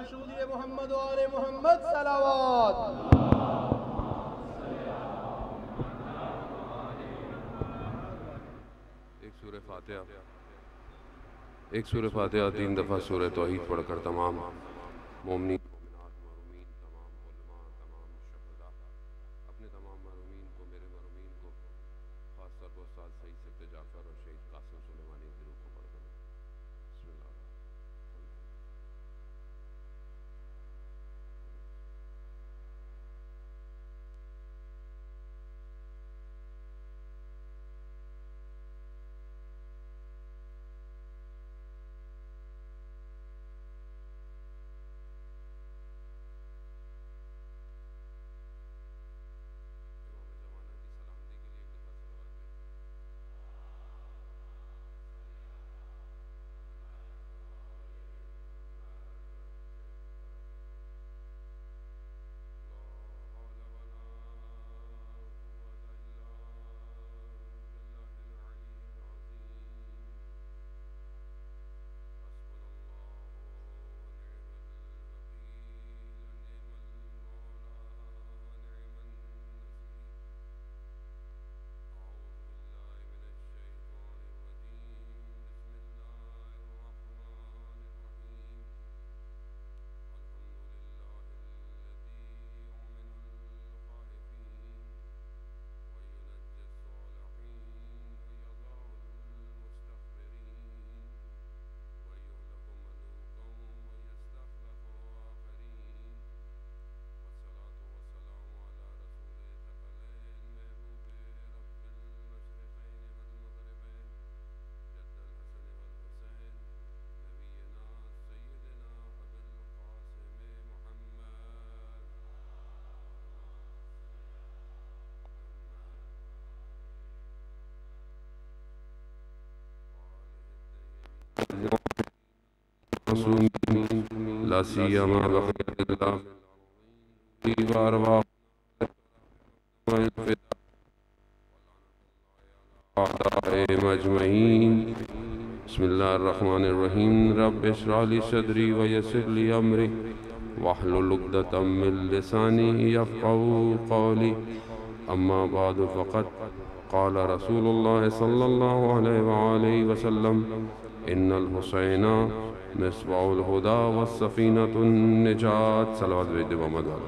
خشودی محمد و آل محمد صلوات۔ ایک سورہ فاتحہ 3 دفعہ سورہ توحید پڑھ کر تمام مومنین لا سیما بقیت اللہ وارواح مجمعین۔ بسم اللہ الرحمن الرحیم۔ رب اشرح لی صدری ویسر لی امری واحلل عقدۃ من لسانی یفقہوا قولی، اما بعد فقد قال رسول اللہ صلی اللہ علیہ وآلہ وسلم ان الحسین مصباح الہدی والسفینۃ النجات۔ صلوات بھیج محمد والا۔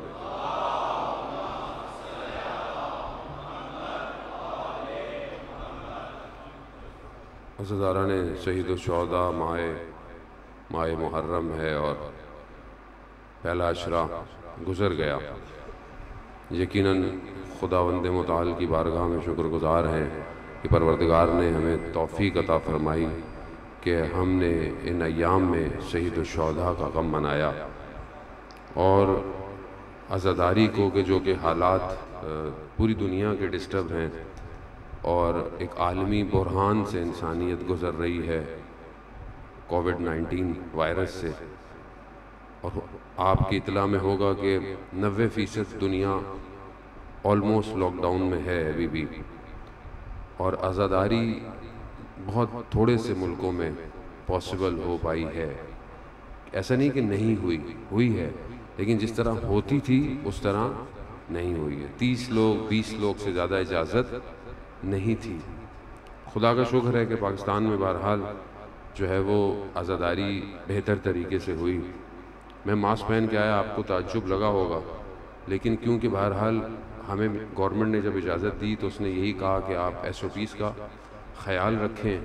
عزیزاران شہید الشہداء ماہ محرم ہے اور پہلا عشرہ گزر گیا۔ یقیناً خداوند متعال کی بارگاہ میں شکر گزار ہیں کہ پروردگار نے ہمیں توفیق عطا فرمائی کہ ہم نے ان ایام میں شہید الشہداء کا غم منایا، اور عزاداری کو کہ جو کہ حالات پوری دنیا کے ڈسٹرب ہیں اور ایک عالمی بحران سے انسانیت گزر رہی ہے کووڈ-19 وائرس سے، اور آپ کی اطلاع میں ہوگا کہ 90% دنیا آلموسٹ لاک ڈاؤن میں ہے ابھی بھی، اور عزاداری بہت تھوڑے سے ملکوں میں پاسبل ہو پائی ہے۔ ایسا نہیں کہ نہیں ہوئی ہے، لیکن جس طرح ہوتی تھی اس طرح نہیں ہوئی ہے۔ 30 لوگ 20 لوگ سے زیادہ اجازت نہیں تھی۔ خدا کا شکر ہے کہ پاکستان میں بہرحال جو ہے وہ عزاداری بہتر طریقے سے ہوئی۔ میں ماسک پہن کے آیا، آپ کو تعجب لگا ہوگا، لیکن کیونکہ بہرحال ہمیں گورنمنٹ نے جب اجازت دی تو اس نے یہی کہا کہ آپ SOPs کا خیال رکھیں،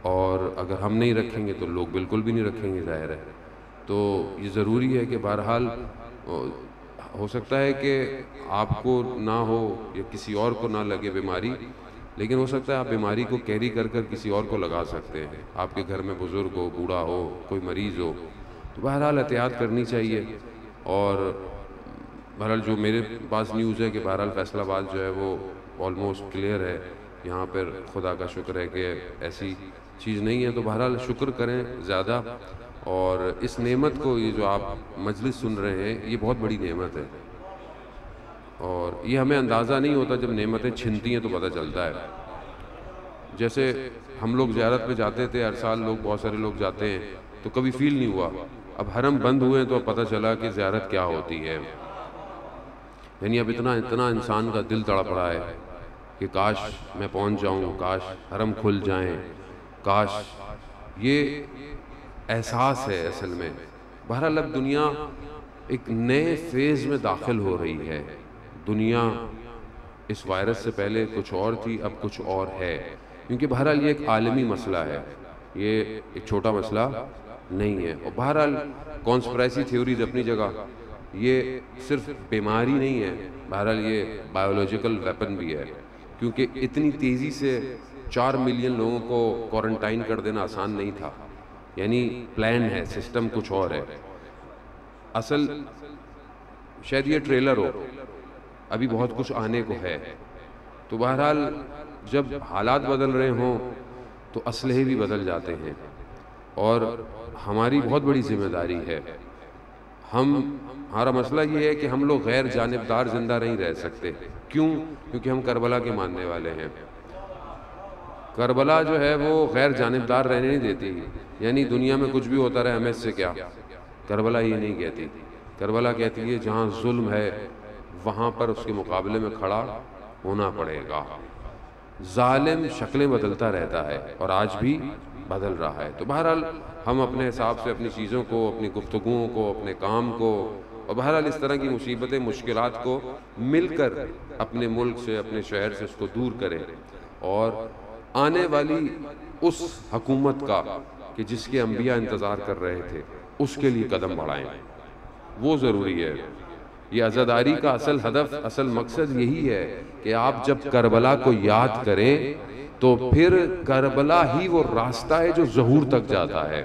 اور اگر ہم نہیں رکھیں گے تو لوگ بالکل بھی نہیں رکھیں گے، ظاہر ہے۔ تو یہ ضروری ہے کہ بہرحال ہو سکتا ہے کہ آپ کو نہ ہو یا کسی اور کو نہ لگے بیماری، لیکن ہو سکتا ہے آپ بیماری کو کیری کر کسی اور کو لگا سکتے ہیں۔ آپ کے گھر میں بزرگ ہو، بوڑھا ہو، کوئی مریض ہو، تو بہرحال احتیاط کرنی چاہیے۔ اور بہرحال جو میرے پاس نیوز ہے کہ بہرحال فیصل آباد جو ہے وہ آلموسٹ کلیئر ہے، یہاں پر خدا کا شکر ہے کہ ایسی چیز نہیں ہے۔ تو بہرحال شکر کریں زیادہ، اور اس نعمت کو، یہ جو آپ مجلس سن رہے ہیں، یہ بہت بڑی نعمت ہے، اور یہ ہمیں اندازہ نہیں ہوتا، جب نعمتیں چھنتی ہیں تو پتہ چلتا ہے۔ جیسے ہم لوگ زیارت پہ جاتے تھے، ہر سال بہت سارے لوگ جاتے ہیں، تو کبھی فیل نہیں ہوا اب حرم بند ہوئے تو پتہ چلا کہ زیارت کیا ہوتی ہے. یعنی اب اتنا انسان کا دل تڑپ رہا ہے کہ کاش میں پہنچ جاؤں، کاش حرم کھل جائیں، کاش. یہ احساس ہے اصل میں. بہرحال اب دنیا ایک نئے فیز میں داخل ہو رہی ہے. دنیا اس وائرس سے پہلے کچھ اور تھی، اب کچھ اور ہے. کیونکہ بہرحال یہ ایک عالمی مسئلہ ہے، یہ ایک چھوٹا مسئلہ نہیں ہے. اور بہرحال کانسپریسی تھیوریز اپنی جگہ، یہ صرف بیماری نہیں ہے، بہرحال یہ بایولوجیکل ویپن بھی ہے. کیونکہ اتنی تیزی سے 4 ملین لوگوں کو کوارنٹائن کر دینا آسان نہیں تھا. یعنی پلان ہے، سسٹم کچھ اور ہے. اصل شاید یہ ٹریلر ہو، ابھی بہت کچھ آنے کو ہے. تو بہرحال جب حالات بدل رہے ہوں تو اسلحے بھی بدل جاتے ہیں. اور ہماری بہت بڑی ذمہ داری ہے. ہمارا مسئلہ یہ ہے کہ ہم لوگ غیر جانبدار زندہ نہیں رہ سکتے. کیوں؟ کیونکہ ہم کربلا کے ماننے والے ہیں. کربلا جو ہے وہ غیر جانبدار رہنے نہیں دیتی. یعنی دنیا میں کچھ بھی ہوتا رہے ہمیں اس سے کیا. کربلا یہ نہیں کہتی. کربلا کہتی ہے جہاں ظلم ہے وہاں پر اس کے مقابلے میں کھڑا ہونا پڑے گا. ظالم شکلیں بدلتا رہتا ہے اور آج بھی بدل رہا ہے. تو بہرحال ہم اپنے حساب سے اپنی چیزوں کو، اپنی گفتگوؤں کو، اپنے کام کو، اور بہرحال اس طرح کی مصیبتیں، مشکلات کو مل کر اپنے ملک سے، اپنے شہر سے اس کو دور کریں. اور آنے والی اس حکومت کا کہ جس کے انبیاء انتظار کر رہے تھے اس کے لیے قدم بڑھائیں. وہ ضروری ہے. یہ عزاداری کا اصل ہدف، اصل مقصد یہی ہے کہ آپ جب کربلا کو یاد کریں تو پھر کربلا ہی وہ راستہ ہے جو ظہور تک جاتا ہے.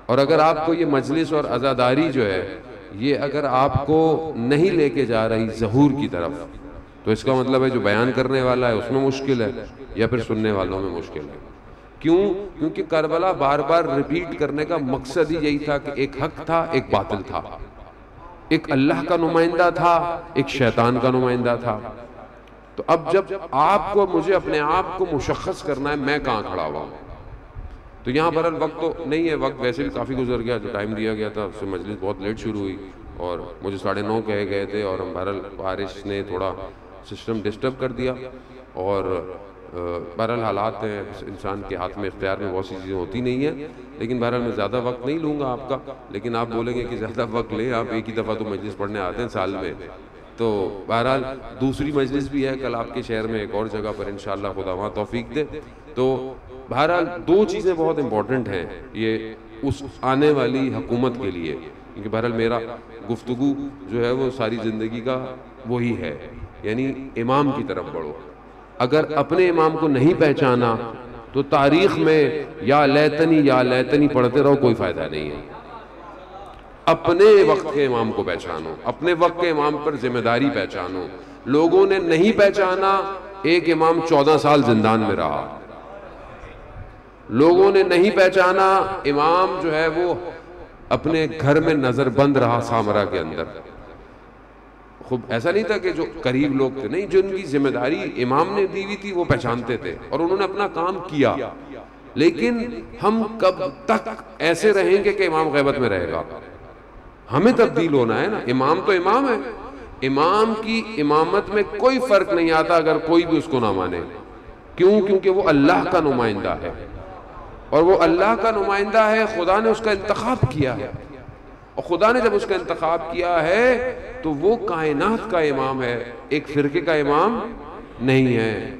اور اگر آپ کو یہ مجلس اور عزاداری جو ہے یہ اگر آپ کو نہیں لے کے جا رہی ظہور کی طرف، تو اس کا مطلب ہے جو بیان کرنے والا ہے اس میں مشکل ہے یا پھر سننے والوں میں مشکل ہے. کیوں؟ کیونکہ کربلا بار بار ریپیٹ کرنے کا مقصد ہی یہی تھا کہ ایک حق تھا، ایک باطل تھا، ایک اللہ کا نمائندہ تھا، ایک شیطان کا نمائندہ تھا. تو اب جب آپ کو، مجھے اپنے آپ کو مشخص کرنا ہے میں کہاں کھڑا ہوا ہوں. تو یہاں پر وقت تو نہیں ہے، وقت ویسے بھی کافی گزر گیا. جو ٹائم دیا گیا تھا اس سے مجلس بہت لیٹ شروع ہوئی اور مجھے 9:30 کہے گئے تھے، اور ہم بہرحال بارش نے تھوڑا سسٹم ڈسٹرب کر دیا. اور بہرحال حالات ہیں، انسان کے ہاتھ میں، اختیار میں بہت سی چیزیں ہوتی نہیں ہیں. لیکن بہرحال میں زیادہ وقت نہیں لوں گا آپ کا. لیکن آپ بولیں گے کہ زیادہ وقت لیں، آپ ایک ہی دفعہ تو مجلس پڑھنے آتے ہیں سال میں. تو بہرحال دوسری مجلس بھی ہے کل آپ کے شہر میں ایک اور جگہ پر، انشاءاللہ خدا وہاں توفیق دے. تو بہرحال 2 چیزیں بہت امپورٹنٹ ہیں یہ اس آنے والی حکومت کے لیے. کیونکہ بہرحال میرا گفتگو جو ہے وہ ساری زندگی کا وہی ہے، یعنی امام کی طرف بڑھو. اگر اپنے امام کو نہیں پہچانا تو تاریخ میں یا لیتنی پڑھتے رہو، کوئی فائدہ نہیں ہے. اپنے وقت کے امام کو پہچانو، اپنے وقت کے امام پر ذمہ داری پہچانو. لوگوں نے نہیں پہچانا. ایک امام 14 سال زندان میں رہا. لوگوں نے نہیں پہچانا. امام جو ہے وہ اپنے گھر میں نظر بند رہا سامرا کے اندر. خوب ایسا نہیں تھا کہ جو قریب لوگ تھے، نہیں، جن کی ذمہ داری امام نے دی ہوئی تھی وہ پہچانتے تھے اور انہوں نے اپنا کام کیا. لیکن ہم کب تک ایسے رہیں گے کہ امام غیبت میں رہے گا؟ ہمیں تبدیل ہونا ہے نا. امام تو امام ہے. امام کی امامت میں کوئی فرق نہیں آتا اگر کوئی بھی اس کو نہ مانے. کیوں؟ کیونکہ وہ اللہ کا نمائندہ ہے. اور وہ اللہ کا نمائندہ ہے، خدا نے اس کا انتخاب کیا ہے. اور خدا نے جب اس کا انتخاب کیا ہے تو وہ کائنات کا امام ہے، ایک فرقے کا امام نہیں ہے.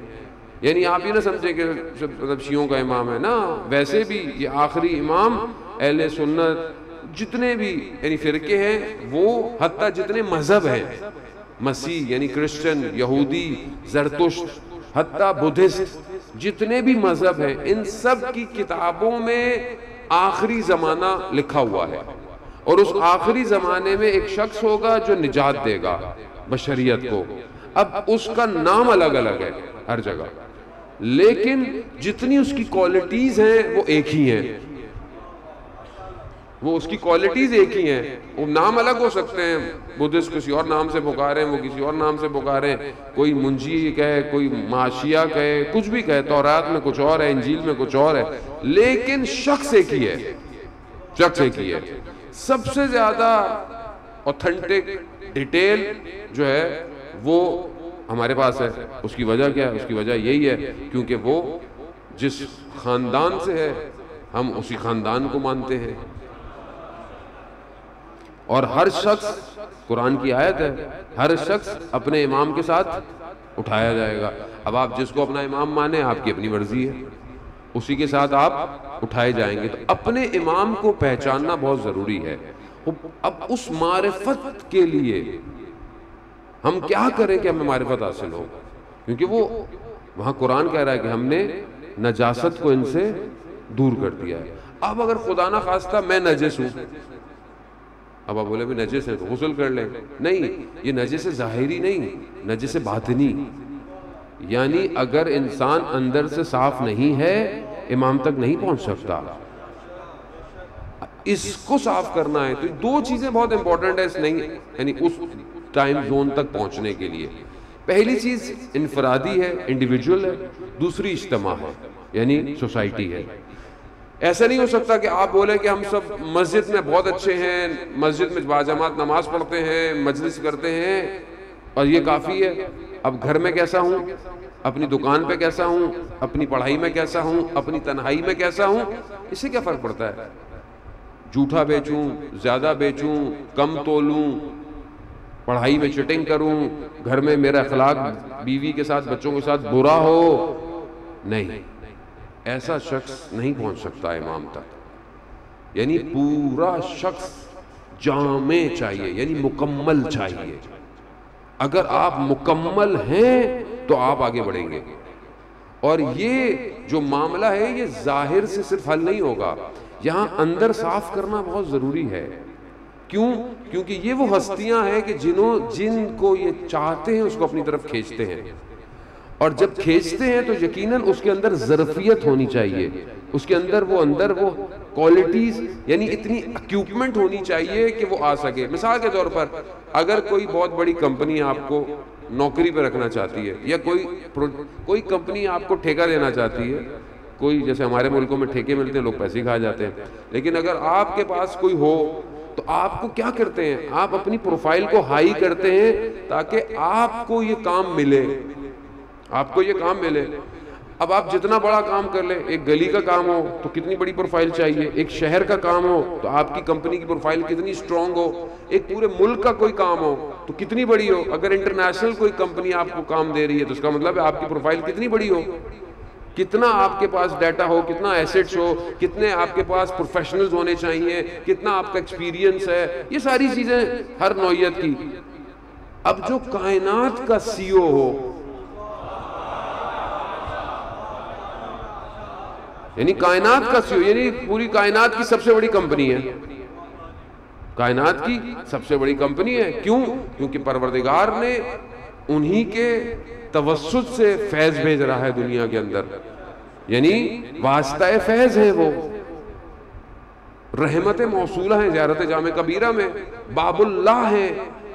یعنی آپ یہ نہ سمجھیں کہ مطلب شیعوں کا امام ہے نا. ویسے بھی یہ آخری امام اہل سنت جتنے بھی یعنی فرقے ہیں، وہ حتیٰ جتنے مذہب ہیں، مسیح یعنی کرسچن، یہودی، زرتشت، حتیٰ بدھسٹ، جتنے بھی مذہب ہیں، ان سب کی کتابوں میں آخری زمانہ لکھا ہوا ہے. اور اس آخری زمانے میں ایک شخص ہوگا جو نجات دے گا بشریت کو. اب اس کا نام الگ الگ ہے ہر جگہ، لیکن جتنی اس کی کوالٹیز ہیں وہ ایک ہی ہیں. وہ اس کی کوالٹیز ایک ہی ہیں. وہ نام الگ ہو سکتے ہیں، بدھسٹ کسی اور نام سے پکاریں، وہ کسی اور نام سے پکاریں، کوئی منجی کہے، کوئی معاشیہ کہے، کچھ بھی کہے. تورات میں کچھ اور ہے، انجیل میں کچھ اور ہے، لیکن شخص ایک ہی ہے. شخص ایک ہی ہے. سب سے زیادہ اوتھینٹک ڈیٹیل جو ہے وہ ہمارے پاس ہے. اس کی وجہ کیا ہے؟ اس کی وجہ یہی ہے کیونکہ وہ جس خاندان سے ہے ہم اسی خاندان کو مانتے ہیں. اور ہر شخص، قرآن کی آیت ہے، ہر شخص اپنے امام کے ساتھ اٹھایا جائے گا. اب آپ جس کو اپنا امام مانیں آپ کی اپنی مرضی ہے، اسی کے ساتھ آپ اٹھائے جائیں گے. تو اپنے امام کو پہچاننا بہت ضروری ہے. اب اس معرفت کے لیے ہم کیا کریں کہ ہمیں معرفت حاصل ہو؟ کیونکہ وہ وہاں قرآن کہہ رہا ہے کہ ہم نے نجاست کو ان سے دور کر دیا ہے. اب اگر خدا نہ خواستہ میں نجس ہوں، اب آپ بولے بھی نجس ہے تو غسل کر لیں. نہیں، یہ نجس ظاہری نہیں، نجس باطنی. یعنی اگر انسان اندر سے صاف نہیں ہے امام تک نہیں پہنچ سکتا. اس کو صاف کرنا ہے. تو دو چیزیں بہت امپورٹنٹ ہے اس نہیں یعنی اس ٹائم زون تک پہنچنے کے لیے. پہلی چیز انفرادی ہے، انڈیویجول ہے. دوسری اجتماع ہے یعنی سوسائٹی ہے. ایسا نہیں ہو سکتا کہ آپ بولیں کہ ہم سب مسجد میں بہت اچھے ہیں، مسجد میں باجماعت نماز پڑھتے ہیں، مجلس کرتے ہیں اور یہ کافی ہے. اب گھر میں کیسا ہوں، اپنی دکان پہ کیسا ہوں، اپنی پڑھائی میں کیسا ہوں، اپنی تنہائی میں کیسا ہوں، اس سے کیا فرق پڑتا ہے؟ جھوٹا بیچوں، زیادہ بیچوں، کم تولوں، پڑھائی میں چٹنگ کروں، گھر میں میرا اخلاق بیوی کے ساتھ بچوں کے ساتھ برا ہو، نہیں، ایسا شخص نہیں پہنچ سکتا امام تک. یعنی پورا شخص جامع چاہیے، یعنی مکمل چاہیے. اگر آپ مکمل ہیں تو آپ آگے بڑھیں گے. اور یہ جو معاملہ ہے یہ ظاہر سے صرف حل نہیں ہوگا، یہاں اندر صاف کرنا بہت ضروری ہے. کیوں؟ کیونکہ یہ وہ ہستیاں ہیں کہ جن کو یہ چاہتے ہیں اس کو اپنی طرف کھینچتے ہیں. اور جب کھینچتے ہیں تو یقیناً اس کے اندر ظرفیت ہونی چاہیے، اس کے اندر وہ کوالٹیز یعنی اتنی اکیوپمنٹ ہونی چاہیے کہ وہ آ سکے. مثال کے طور پر اگر کوئی بہت بڑی کمپنی آپ کو نوکری پہ رکھنا چاہتی ہے یا کوئی کمپنی آپ کو ٹھیکہ دینا چاہتی ہے، کوئی جیسے ہمارے ملکوں میں ٹھیکے ملتے ہیں لوگ پیسے کھا جاتے ہیں، لیکن اگر آپ کے پاس کوئی ہو تو آپ کو کیا کرتے ہیں؟ آپ اپنی پروفائل کو ہائی کرتے ہیں تاکہ آپ کو یہ کام ملے، آپ کو یہ کام ملے. اب آپ جتنا بڑا کام کر لیں، ایک گلی کا کام ہو تو کتنی بڑی پروفائل چاہیے، ایک شہر کا کام ہو تو آپ کی کمپنی کی پروفائل کتنی سٹرونگ ہو، ایک پورے ملک کا کوئی کام ہو تو کتنی بڑی ہو. اگر انٹرنیشنل کوئی کمپنی آپ کو کام دے رہی ہے تو اس کا مطلب ہے آپ کی پروفائل کتنی بڑی ہو، کتنا آپ کے پاس ڈیٹا ہو، کتنا ایسٹس ہو، کتنے آپ کے پاس پروفیشنلز ہونے چاہیے، کتنا آپ کا ایکسپیرینس ہے. یہ ساری چیزیں ہر نوعیت کی. اب جو کائنات کا سی او ہو، یعنی کائنات کا سی او، یعنی پوری کائنات کی سب سے بڑی کمپنی ہے، کائنات کی سب سے بڑی کمپنی ہے. کیوں؟ کیونکہ پروردگار نے انہی کے توسط سے فیض بھیج رہا ہے دنیا کے اندر، یعنی واسطہ فیض ہے، وہ رحمت موصولہ ہیں. زیارت جامع کبیرہ میں باب اللہ ہیں،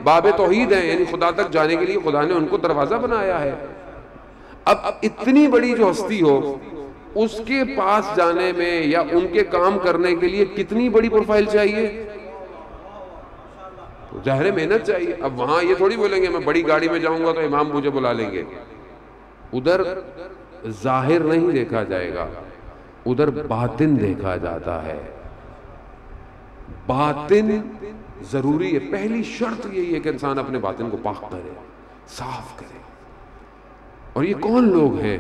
باب توحید ہیں، یعنی خدا تک جانے کے لیے خدا نے ان کو دروازہ بنایا ہے. اب اتنی بڑی جو ہستی ہو اس کے پاس جانے میں یا ان کے کام کرنے کے لیے کتنی بڑی پروفائل چاہیے؟ ظاہر محنت چاہیے. اب وہاں یہ تھوڑی بولیں گے میں بڑی گاڑی میں جاؤں گا تو امام مجھے بلا لیں گے. ادھر ظاہر نہیں دیکھا جائے گا، ادھر باطن دیکھا جاتا ہے. باطن ضروری ہے. پہلی شرط یہی ہے کہ انسان اپنے باطن کو پاک کرے، صاف کرے. اور یہ کون لوگ ہیں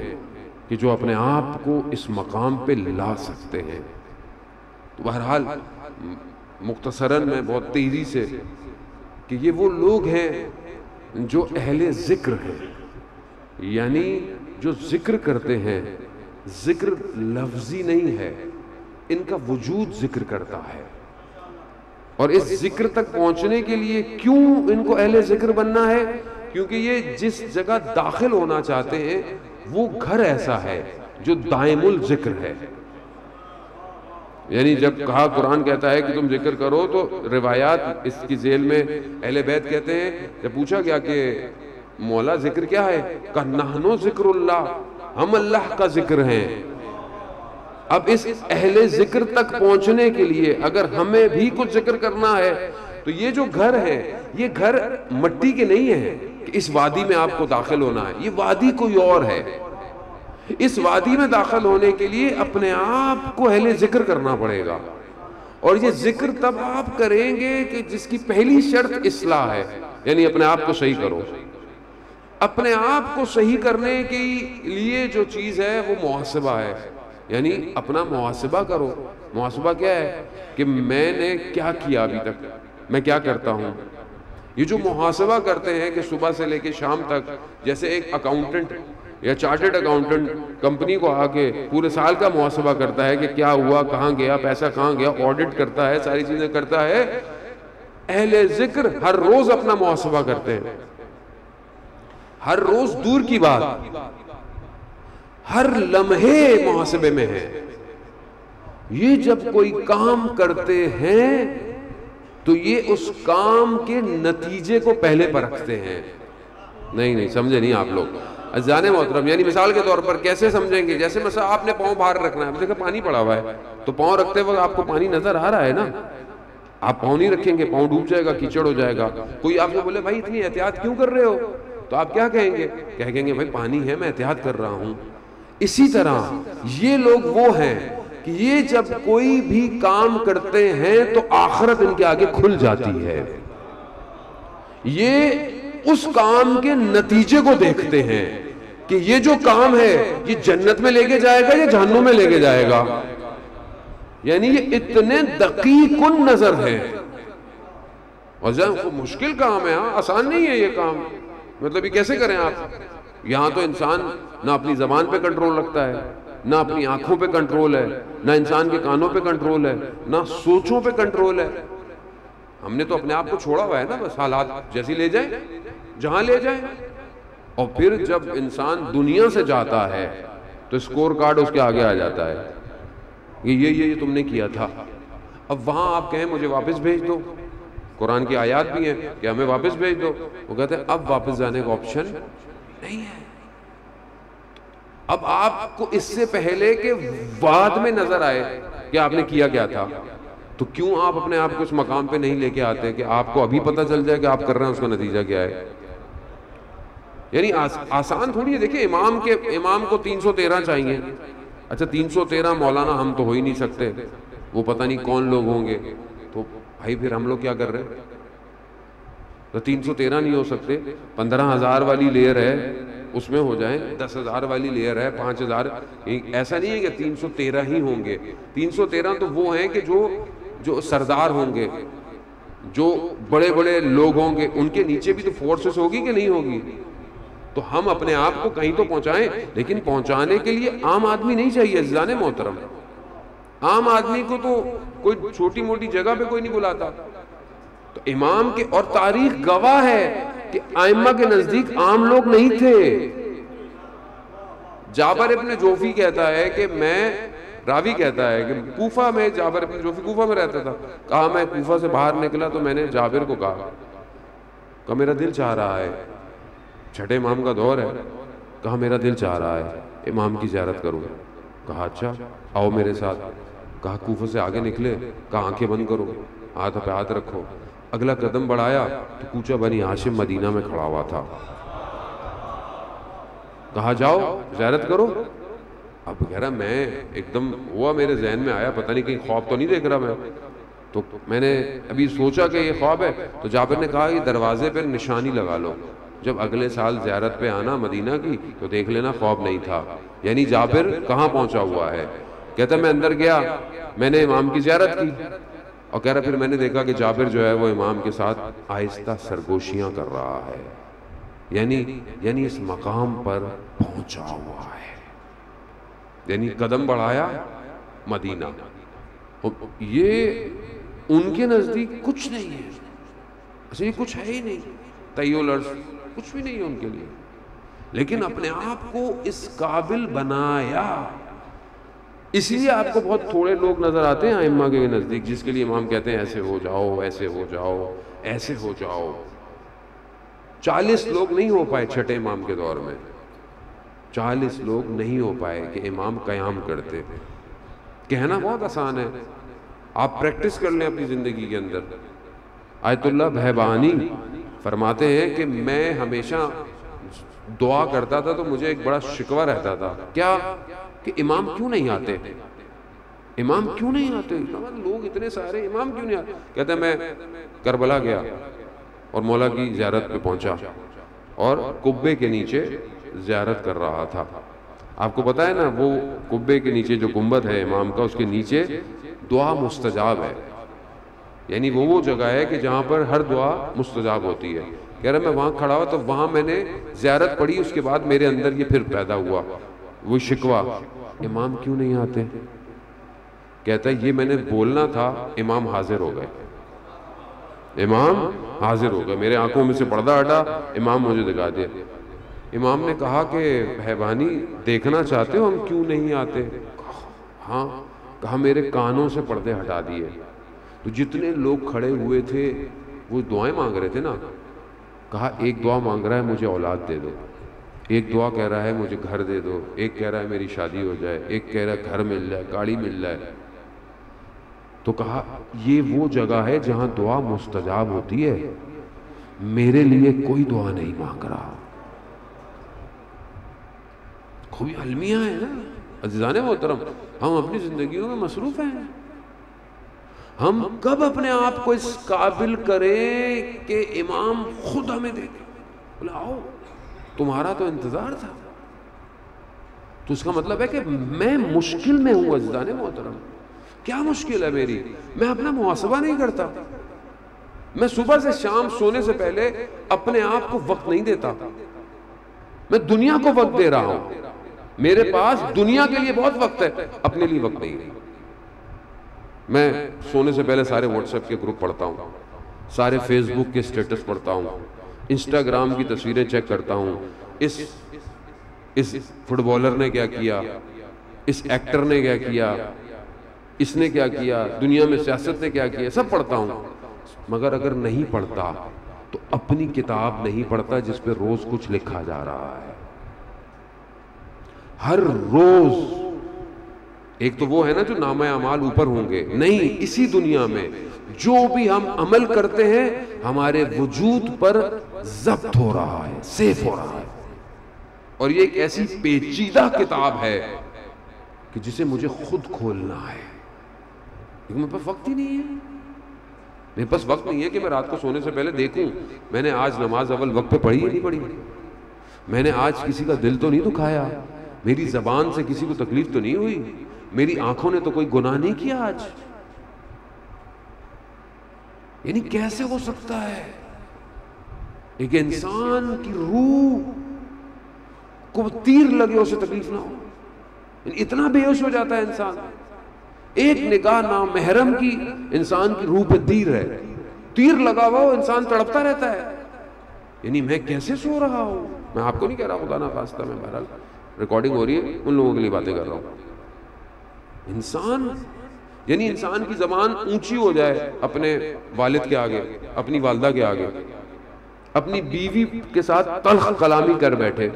کہ جو اپنے آپ کو اس مقام پہ لا سکتے ہیں؟ تو بہرحال مختصراً میں بہت تیزی سے کہ یہ وہ لوگ ہیں جو اہل ذکر ہیں، یعنی جو ذکر کرتے ہیں. ذکر لفظی نہیں ہے، ان کا وجود ذکر کرتا ہے. اور اس ذکر تک پہنچنے کے لیے کیوں ان کو اہل ذکر بننا ہے؟ کیونکہ یہ جس جگہ داخل ہونا چاہتے ہیں وہ گھر ایسا ہے جو دائم الذکر ہے. یعنی جب کہا قرآن کہتا ہے کہ تم ذکر کرو تو روایات اس کی ذیل میں اہل بیت کہتے ہیں، جب پوچھا گیا کہ مولا ذکر کیا ہے، کہ نحنو ذکر اللہ، ہم اللہ کا ذکر ہیں. اب اس اہل ذکر تک پہنچنے کے لیے اگر ہمیں بھی کچھ ذکر کرنا ہے تو یہ جو گھر ہے یہ گھر مٹی کے نہیں ہے کہ اس وادی میں آپ کو داخل ہونا ہے، یہ وادی کوئی اور ہے. اس وادی میں داخل ہونے کے لیے اپنے آپ کو اہل ذکر کرنا پڑے گا، اور یہ ذکر تب آپ کریں گے کہ جس کی پہلی شرط اصلاح ہے، یعنی اپنے آپ کو صحیح کرو. اپنے آپ کو صحیح کرنے کے لیے جو چیز ہے وہ محاسبہ ہے، یعنی اپنا محاسبہ کرو. محاسبہ کیا ہے کہ میں نے کیا کیا ابھی تک، میں کیا کرتا ہوں. یہ جو محاسبہ کرتے ہیں کہ صبح سے لے کے شام تک، جیسے ایک اکاؤنٹنٹ یا چارٹرڈ اکاؤنٹنٹ کمپنی کو آ کے پورے سال کا محاسبہ کرتا ہے کہ کیا ہوا، کہاں گیا پیسہ، کہاں گیا، آڈٹ کرتا ہے، ساری چیزیں کرتا ہے. اہل ذکر ہر روز اپنا محاسبہ کرتے ہیں، ہر روز دور کی بات، ہر لمحے محاسبے میں ہے. یہ جب کوئی کام کرتے ہیں تو یہ اس کام کے نتیجے کو پہلے پرکھتے ہیں. نہیں سمجھے نہیں آپ لوگ عزیزان محترم. یعنی مثال کے طور پر کیسے سمجھیں گے، جیسے مثلا آپ نے پاؤں باہر رکھنا ہے، اب دیکھیں پانی پڑا ہوا ہے تو پاؤں رکھتے وقت آپ کو پانی نظر آ رہا ہے نا، آپ پاؤں نہیں رکھیں گے پاؤں ڈوب جائے گا، کیچڑ ہو جائے گا. کوئی آپ کو بولے بھائی اتنی احتیاط کیوں کر رہے ہو، تو آپ کیا کہیں گے، کہیں گے بھائی پانی ہے میں احتیاط کر رہا ہوں. اسی طرح یہ لوگ وہ ہیں کہ یہ جب کوئی بھی کام کرتے ہیں تو آخرت ان کے آگے کھل جاتی ہے. یہ اس کام کے نتیجے کو دیکھتے ہیں کہ یہ جو کام ہے یہ جنت میں لے کے جائے گا یا جہنم میں لے کے جائے گا. یعنی یہ اتنے دقیق نظر ہے. اور مشکل کام ہے، آسان نہیں ہے یہ کام. مطلب یہ کیسے کریں آپ؟ یہاں تو انسان نہ اپنی زبان پہ کنٹرول رکھتا ہے، نہ اپنی آنکھوں پہ کنٹرول ہے، نہ انسان کے کانوں پہ کنٹرول ہے، نہ سوچوں پہ کنٹرول ہے. ہم نے تو اپنے آپ کو چھوڑا ہوا ہے نا، بس حالات جیسی لے جائیں جہاں لے جائیں. اور پھر جب انسان دنیا سے جاتا ہے تو اسکور کارڈ اس کے آگے آ جاتا ہے، یہ تم نے کیا تھا. اب وہاں آپ کہیں مجھے واپس بھیج دو، قرآن کی آیات بھی ہیں کہ ہمیں واپس بھیج دو. وہ کہتے ہیں اب واپس جانے کا آپشن نہیں ہے. اب آپ کو اس سے پہلے کہ بعد میں نظر آئے کہ آپ نے کیا کیا تھا، تو کیوں آپ اپنے آپ کو اس مقام پہ نہیں لے کے آتے کہ آپ کو ابھی پتہ چل جائے کہ آپ کر رہے ہیں اس کا نتیجہ کیا ہے. یعنی آسان تھوڑی ہے. دیکھیں امام کو 313 چاہیے. اچھا 313 مولانا ہم تو ہو ہی نہیں سکتے، وہ پتہ نہیں کون لوگ ہوں گے. تو بھائی پھر ہم لوگ کیا کر رہے ہیں؟ تو 313 نہیں ہو سکتے، 15,000 والی لیئر ہے اس میں ہو جائیں، 10,000 والی لیئر ہے، 5,000. ایسا نہیں ہے کہ 313 ہی ہوں گے. 313 تو وہ ہیں کہ جو سردار ہوں گے، جو بڑے بڑے لوگ ہوں گے، ان کے نیچے بھی تو فورسز ہوگی کہ نہیں ہوگی. تو ہم اپنے آپ کو کہیں تو پہنچائیں، لیکن پہنچانے کے لیے عام آدمی نہیں چاہیے عزیزان محترم. عام آدمی کو تو کوئی چھوٹی موٹی جگہ پہ کوئی نہیں بلاتا. تو امام کے اور تاریخ گواہ ہے کہ ائمہ کے نزدیک عام لوگ نہیں تھے. جابر ابن جوفی کہتا ہے کہ راوی کہتا ہے کہ کوفہ میں، جابر ابن جوفی کوفہ میں رہتا تھا، کہا میں کوفہ سے باہر نکلا تو میں نے جابر کو کہا میرا دل چاہ رہا ہے، چھٹے امام کا دور ہے، کہا میرا دل چاہ رہا ہے امام کی زیارت کروں. کہا اچھا آؤ میرے ساتھ. کہا کوفہ سے آگے نکلے، کہا آنکھیں بند کرو، ہاتھ پہ ہاتھ رکھو. اگلا قدم بڑھایا تو کوچہ بنی ہاشم مدینہ میں کھڑا ہوا تھا. کہا جاؤ زیارت کرو. اب کہہ رہا میں ایک دم ہوا، میرے ذہن میں آیا پتہ نہیں کہیں خواب تو نہیں دیکھ رہا میں. تو میں نے ابھی سوچا کہ یہ خواب ہے. تو جابر نے کہا یہ دروازے پر نشانی لگا لو، جب اگلے سال زیارت پہ آنا مدینہ کی تو دیکھ لینا خواب نہیں تھا. یعنی جابر کہاں پہنچا ہوا ہے. کہتا میں اندر گیا، میں نے امام کی زیارت کی، اور کہہ رہا پھر میں نے دیکھا کہ جابر جو ہے وہ امام کے ساتھ آہستہ سرگوشیاں کر رہا ہے. یعنی اس مقام پر پہنچا ہوا ہے. یعنی قدم بڑھایا مدینہ. یہ ان کے نزدیک کچھ نہیں ہے، اچھا یہ کچھ ہے ہی نہیں، تیو لرز کچھ بھی نہیں ہے ان کے لیے. لیکن اپنے آپ کو اس قابل بنایا. اس لیے آپ کو بہت تھوڑے لوگ نظر آتے ہیں ائمہ کے نزدیک جس کے لیے امام کہتے ہیں ایسے ہو جاؤ، ایسے ہو جاؤ، ایسے ہو جاؤ. 40 لوگ نہیں ہو پائے چھٹے امام کے دور میں. 40 لوگ نہیں ہو پائے کہ امام قیام کرتے. کہنا بہت آسان ہے، آپ پریکٹس کر لیں اپنی زندگی کے اندر۔ آیت اللہ بہبانی فرماتے ہیں کہ میں ہمیشہ دعا کرتا تھا تو مجھے ایک بڑا شکوہ رہتا تھا، کیا کہ امام کیوں نہیں آتے، امام کیوں نہیں آتے، لوگ اتنے سارے، امام کیوں نہیں آتے؟ کہتے ہیں میں کربلا گیا اور مولا کی زیارت پہ پہنچا اور قبے کے نیچے زیارت کر رہا تھا۔ آپ کو پتا ہے نا وہ قبے کے نیچے جو گنبد ہے امام کا، اس کے نیچے دعا مستجاب ہے، یعنی وہ جگہ ہے کہ جہاں پر ہر دعا مستجاب ہوتی ہے۔ کہہ رہا میں وہاں کھڑا ہوا تو وہاں میں نے زیارت پڑھی، اس کے بعد میرے اندر یہ پھر پیدا ہوا وہ شکوہ، امام کیوں نہیں آتے؟ کہتا ہے یہ میں نے بولنا تھا، امام حاضر ہو گئے، امام حاضر ہو گئے، میرے آنکھوں میں سے پردہ ہٹا، امام مجھے دکھا دیا۔ امام نے کہا کہ بہبانی دیکھنا چاہتے ہو ہم کیوں نہیں آتے؟ ہاں۔ کہا میرے کانوں سے پردے ہٹا دیے، تو جتنے لوگ کھڑے ہوئے تھے وہ دعائیں مانگ رہے تھے نا، کہا ایک دعا مانگ رہا ہے مجھے اولاد دے دو، ایک دعا کہہ رہا ہے مجھے گھر دے دو، ایک کہہ رہا ہے میری شادی ہو جائے، ایک کہہ رہا ہے گھر مل جائے، گاڑی مل جائے۔ تو کہا یہ وہ جگہ ہے جہاں دعا مستجاب ہوتی ہے، میرے لیے کوئی دعا نہیں مانگ رہا۔ خوبی المیہ ہے نا عزیزان محترم، ہم اپنی زندگیوں میں مصروف ہیں، ہم کب اپنے آپ کو اس قابل کریں کہ امام خود ہمیں دیکھے، بولا آؤ تمہارا تو انتظار تھا۔ تو اس کا مطلب ہے کہ میں مشکل میں ہوں عزیزان محترم۔ کیا مشکل ہے میری؟ میں اپنا محاسبہ نہیں کرتا، میں صبح سے شام سونے سے پہلے اپنے آپ کو وقت نہیں دیتا، میں دنیا کو وقت دے رہا ہوں، میرے پاس دنیا کے لیے بہت وقت ہے، اپنے لیے وقت نہیں ہے۔ میں سونے سے پہلے سارے واٹس ایپ کے گروپ پڑھتا ہوں، سارے فیس بک کے سٹیٹس پڑھتا ہوں، انسٹاگرام کی تصویریں چیک کرتا ہوں، اس فٹ بالر نے کیا کیا، اس ایکٹر نے کیا کیا، اس نے کیا کیا، دنیا میں سیاست نے کیا کیا، سب پڑھتا ہوں۔ مگر اگر نہیں پڑھتا تو اپنی کتاب نہیں پڑھتا جس پہ روز کچھ لکھا جا رہا ہے۔ ہر روز ایک تو وہ ہے نا جو نامہ اعمال اوپر ہوں گے، نہیں، اسی دنیا میں جو بھی ہم عمل کرتے ہیں ہمارے وجود پر ضبط ہو رہا ہے، سیف ہو رہا ہے۔ اور یہ ایک ایسی پیچیدہ کتاب ہے کہ جسے مجھے خود کھولنا ہے، لیکن میرے پاس وقت ہی نہیں ہے، میرے پاس وقت نہیں ہے کہ میں رات کو سونے سے پہلے دیکھوں میں نے آج نماز اول وقت پہ پڑھی یا نہیں پڑھی، میں نے آج کسی کا دل تو نہیں دکھایا، میری زبان سے کسی کو تکلیف تو نہیں ہوئی، میری آنکھوں نے تو کوئی گناہ نہیں کیا آج۔ یعنی کیسے ہو سکتا ہے ایک انسان کی روح کو تیر لگے اسے تکلیف نہ ہو؟ یعنی اتنا بے ہوش ہو جاتا ہے انسان، ایک نگاہ نامحرم کی انسان کی روح پہ تیر لگا ہوا وہ انسان تڑپتا رہتا ہے۔ یعنی میں کیسے سو رہا ہوں؟ میں آپ کو نہیں کہہ رہا، خدا نہ خواستہ، میں بہرحال ریکارڈنگ ہو رہی ہے ان لوگوں کے لیے باتیں کر رہا ہوں۔ انسان کی زبان اونچی ہو جائے اپنے والد کے آگے، اپنی والدہ کے آگے، اپنی بیوی کے ساتھ تلخ کلامی کر بیٹھے،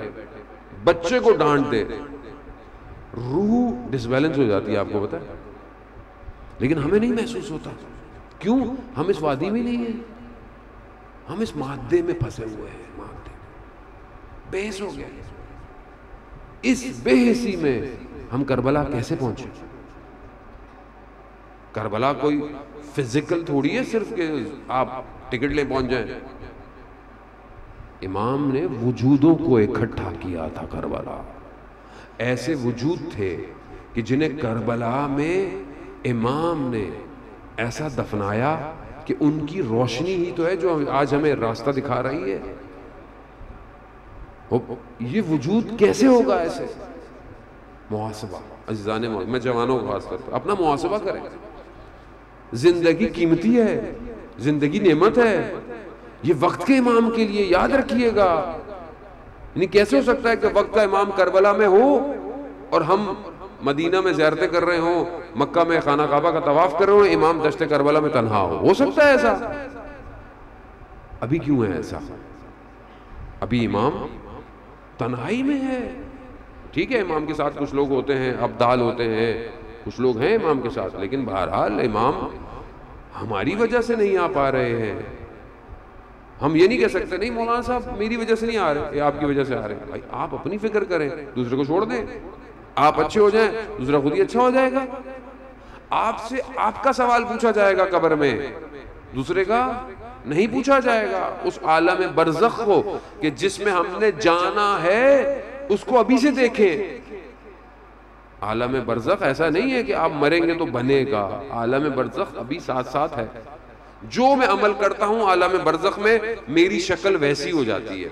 بچے کو ڈانٹ دے، روح ڈس بیلنس ہو جاتی ہے، آپ کو پتہ ہے۔ لیکن ہمیں نہیں محسوس ہوتا، کیوں؟ ہم اس وادی میں نہیں ہیں، ہم اس مادے میں پھنسے ہوئے ہیں، مادے بے حس ہو گئے۔ اس بے حسی میں ہم کربلا کیسے پہنچے؟ کربلا کوئی فزیکل تھوڑی ہے صرف کہ آپ ٹکٹ لے پہنچ جائیں، امام نے وجودوں کو اکٹھا کیا تھا۔ کربلا ایسے وجود تھے کہ جنہیں کربلا میں امام نے ایسا دفنایا کہ ان کی روشنی ہی تو ہے جو آج ہمیں راستہ دکھا رہی ہے۔ یہ وجود کیسے ہوگا ایسے؟ محاسبہ عزیزان، میں جوانوں کو خاص کر اپنا محاسبہ کریں۔ زندگی قیمتی ہے، زندگی نعمت ہے، یہ وقت کے امام کے لیے یاد رکھیے گا۔ یعنی کیسے ہو سکتا ہے کہ وقت کا امام کربلا میں ہو اور ہم مدینہ میں زیارتیں کر رہے ہوں، مکہ میں خانہ کعبہ کا طواف کر رہے ہوں، امام دشت کربلا میں تنہا ہو سکتا ہے ایسا؟ ابھی کیوں ہے ایسا؟ ابھی امام تنہائی میں ہے۔ ٹھیک ہے امام کے ساتھ کچھ لوگ ہوتے ہیں، ابدال ہوتے ہیں، کچھ لوگ ہیں امام کے ساتھ، لیکن بہرحال امام ہماری وجہ سے نہیں آ پا رہے ہیں. ہم یہ نہیں کہہ سکتے نہیں مولانا صاحب میری وجہ سے نہیں آ رہے، آپ کی وجہ سے آ رہے ہیں. بھائی آپ اپنی فکر کریں، دوسرے کو چھوڑ دیں. آپ اچھے ہو جائیں، دوسرا خود ہی اچھا ہو جائے گا. آپ سے آپ کا سوال پوچھا جائے گا قبر میں، دوسرے کا نہیں پوچھا جائے گا. اس عالم برزخ کو کہ جس میں ہم نے جانا ہے اس کو ابھی سے دیکھیں. عالم برزخ ایسا نہیں ہے کہ آپ مریں گے تو بنے گا. عالم برزخ ابھی ساتھ ساتھ ہے. جو میں عمل کرتا ہوں عالم برزخ میں میری شکل ویسی ہو جاتی ہے.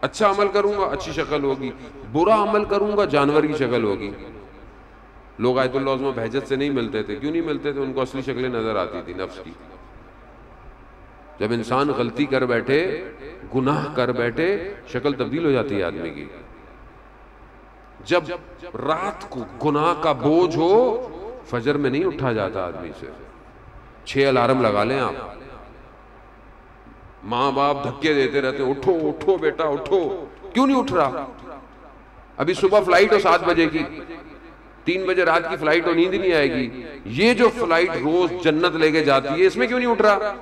اچھا عمل کروں گا اچھی شکل ہوگی، برا عمل کروں گا جانور کی شکل ہوگی. لوگ آیت اللہ عظمہ بہجت سے نہیں ملتے تھے. کیوں نہیں ملتے تھے؟ ان کو اصلی شکلیں نظر آتی تھی نفس کی. جب انسان غلطی کر بیٹھے، گناہ کر بیٹھے، شکل تبدیل ہو جاتی ہے آدمی کی. جب رات کو گناہ کا بوجھ ہو، فجر میں نہیں اٹھا جاتا آدمی سے. 6 الارم لگا لیں آپ. ماں باپ دھکے دیتے رہتے ہیں، اٹھو اٹھو بیٹا اٹھو. کیوں نہیں اٹھ رہا؟ ابھی صبح فلائٹ ہو 7 بجے کی، 3 بجے رات کی فلائٹ ہو، نیند نہیں آئے گی. یہ جو فلائٹ روز جنت لے کے جاتی ہے، اس میں کیوں نہیں اٹھ رہا؟